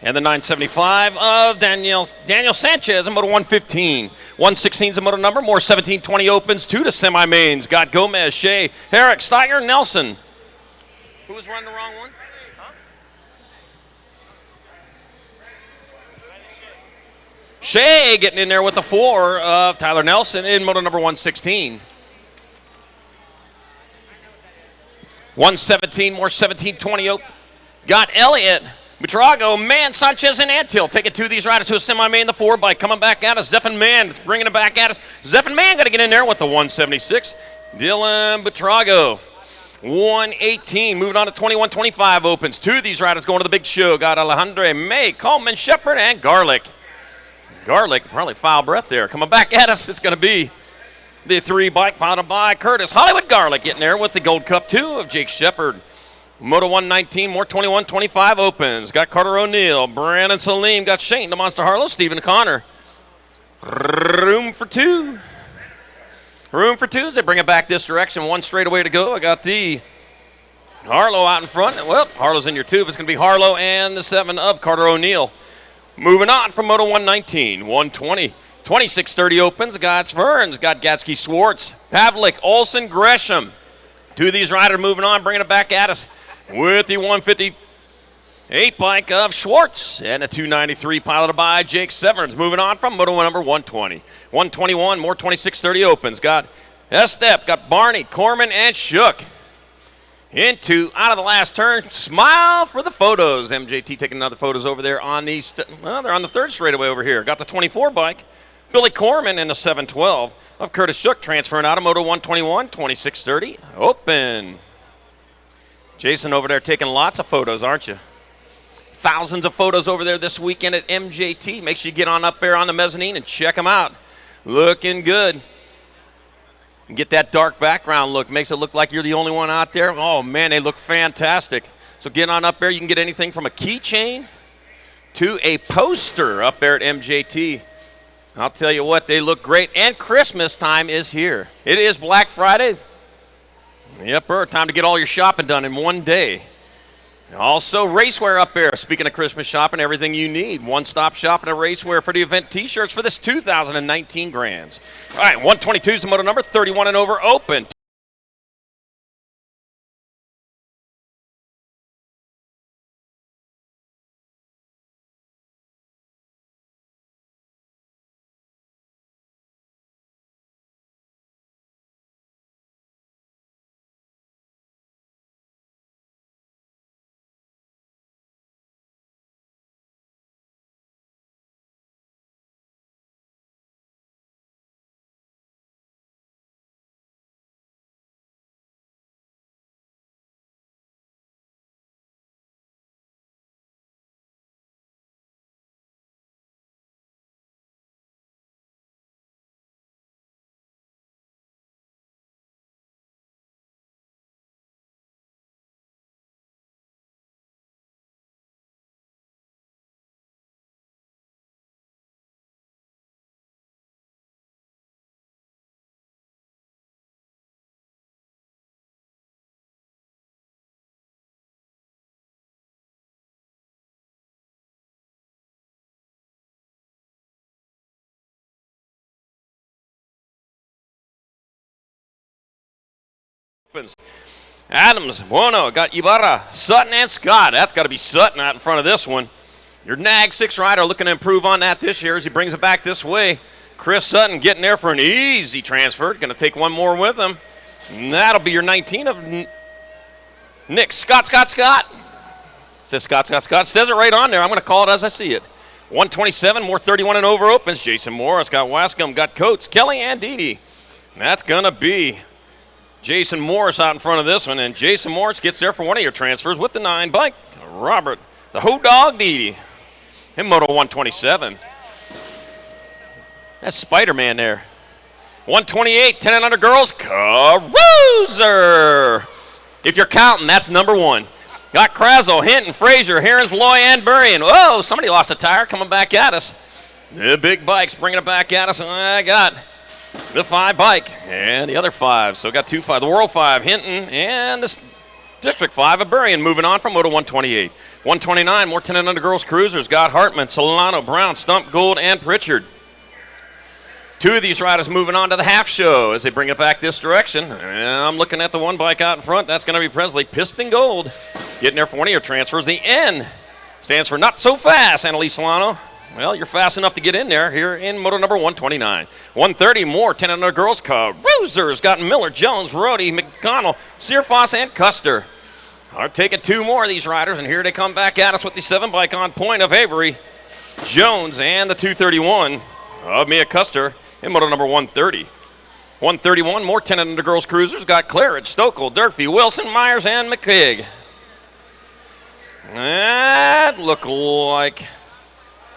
And the 975 of Daniel Sanchez, a Moto 115. 116 is a Moto number. More 1720 opens. 2 to semi-mains. Got Gomez, Shea, Herrick, Steiger, Nelson. Who was running the wrong one? Shea getting in there with the 4 of Tyler Nelson in Moto number 116. 117, more 1720 open. Got Elliott. Butrago, Man, Sanchez, and Antill taking 2 of these riders to a semi-main, the 4 bike coming back at us. Zephan Man bringing it back at us. Zephan Man got to get in there with the 176. Dylan Butrago, 118. Moving on to 21-25 opens. 2 of these riders going to the big show. Got Alejandro May, Coleman, Shepard, and Garlic. Garlic, probably foul breath there. Coming back at us, it's going to be the 3 bike followed by Curtis Hollywood Garlic getting there with the Gold Cup 2 of Jake Shepard. Moto 119, more 21-25 opens. Got Carter O'Neill, Brandon Salim, got Shane, the Monster Harlow, Stephen Connor. Room for 2. Room for 2 as they bring it back this direction. 1 straightaway to go. I got the Harlow out in front. Well, Harlow's in your 2, but it's going to be Harlow and the 7 of Carter O'Neill. Moving on from Moto 119, 120. 26-30 opens. Got Sverns, got Gatsky Swartz, Pavlik, Olson, Gresham. 2 of these riders moving on, bringing it back at us with the 158 bike of Schwartz and a 293 piloted by Jake Severns. Moving on from Moto number 120. 121, more 26-30 opens. Got Estep, got Barney, Corman, and Shook. Out of the last turn. Smile for the photos. MJT taking another photos over there on the, they're on the 3rd straightaway over here. Got the 24 bike. Billy Corman in the 712 of Curtis Shook transferring out of Moto 121, 26-30, open. Jason over there taking lots of photos, aren't you? Thousands of photos over there this weekend at MJT. Make sure you get on up there on the mezzanine and check them out. Looking good. Get that dark background look. Makes it look like you're the only one out there. Oh, man, they look fantastic. So get on up there. You can get anything from a keychain to a poster up there at MJT. I'll tell you what, they look great. And Christmas time is here. It is Black Friday. Yep, time to get all your shopping done in one day. Also, racewear up there. Speaking of Christmas shopping, everything you need. One-stop shopping at racewear for the event T-shirts for this 2019 Grands. All right, 122 is the Moto number, 31 and over, open. Adams, Bueno, got Ibarra, Sutton, and Scott. That's got to be Sutton out in front of this one. Your Nag 6 rider looking to improve on that this year as he brings it back this way. Chris Sutton getting there for an easy transfer. Going to take one more with him. And that'll be your 19 of Nick. Scott. Says Scott. Says it right on there. I'm going to call it as I see it. 127, more 31 and over opens. Jason Morris got Wascom, got Coates, Kelly, and Dede. That's going to be Jason Morris out in front of this one. And Jason Morris gets there for one of your transfers with the 9 bike. Robert, the Ho Dog Dede. In Moto 127. That's Spider-Man there. 128, 10 and under girls, Caruser. If you're counting, that's number 1. Got Krazel, Hinton, Frazier, Herons, Loy, and Burrion. Whoa, somebody lost a tire coming back at us. The big bike's bringing it back at us, and I got the 5 bike and the other 5. So got 2 5. The World 5, Hinton, and the District 5 of Burrion moving on from Moto 128. 129, more 10 and under girls cruisers. Got Hartman, Solano, Brown, Stump, Gould, and Pritchard. 2 of these riders moving on to the half show as they bring it back this direction. And I'm looking at the 1 bike out in front. That's going to be Presley, Piston Gold. Getting there for one of your transfers. The N stands for not so fast, Annalise Solano. Well, you're fast enough to get in there here in Moto number 129. 130 more, 10 and under girls. Caruser's got Miller, Jones, Rhodey, McConnell, Searfoss, and Custer. Are taking 2 more of these riders, and here they come back at us with the 7 bike on point of Avery, Jones, and the 231 of Mia Custer in Moto number 130. 131 more 10 and under girls cruisers. Got Claridge, Stokel, Durfee, Wilson, Myers, and McCaig. That look like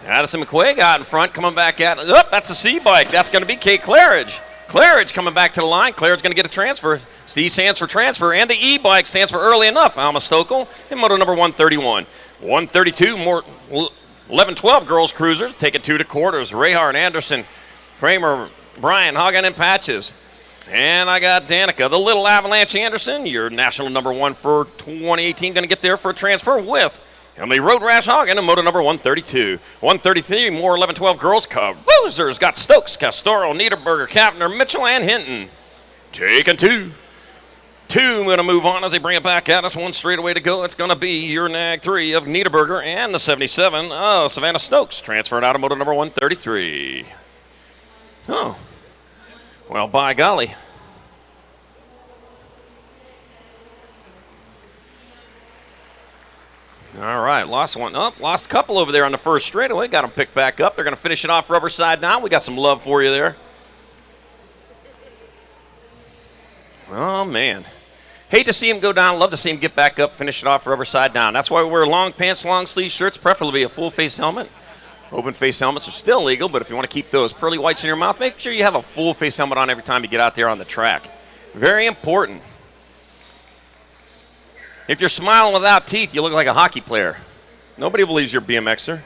Addison McQuaig out in front, coming back at it. Oh, that's a C bike. That's going to be Kate Claridge. Claridge coming back to the line. Claridge going to get a transfer. D stands for transfer, and the E bike stands for early enough. Alma Stokel in Moto number 131. 132 more 11-12 girls cruisers. Taking 2 to quarters. Rayhart, Anderson, Kramer, Bryan, Hagen, and Patches. And I got Danica, the little Avalanche Anderson, your national number 1 for 2018, going to get there for a transfer with Emily Road Rash Hagen in Moto number 132. 133, more 11-12 girls. Caruser's got Stokes, Castoro, Niederberger, Kavner, Mitchell, and Hinton. Taking 2. 2 going to move on as they bring it back at us. 1 straight away to go. It's going to be your Nag 3 of Niederberger and the 77 of Savannah Stokes, transferred out of Moto number 133. Oh. Well, by golly. All right, lost one. Oh, lost a couple over there on the first straightaway. Got them picked back up. They're going to finish it off rubber side down. We got some love for you there. Oh, man. Hate to see him go down. Love to see him get back up, finish it off rubber side down. That's why we wear long pants, long sleeve shirts, preferably a full face helmet. Open face helmets are still legal, but if you want to keep those pearly whites in your mouth, make sure you have a full face helmet on every time you get out there on the track. Very important. If you're smiling without teeth, you look like a hockey player. Nobody believes you're a BMXer.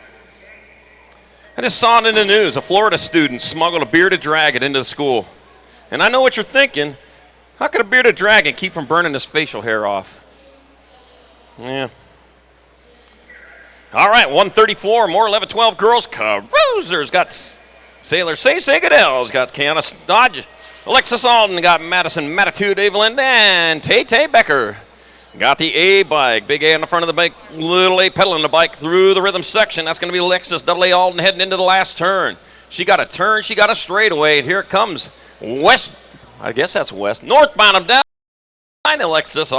I just saw it in the news. A Florida student smuggled a bearded dragon into the school. And I know what you're thinking. How could a bearded dragon keep from burning his facial hair off? Yeah. All right, 134, more 11-12 girls. Caruser's got Sailor Say Goodell's got Kiana Dodge. Alexis Alden got Madison Matitude Evelyn and Tay Becker. Got the A bike, big A on the front of the bike, little A pedaling the bike through the rhythm section. That's going to be Alexis AA Alden heading into the last turn. She got a turn, she got a straightaway, and here it comes. West, I guess that's west, northbound of down. Alexis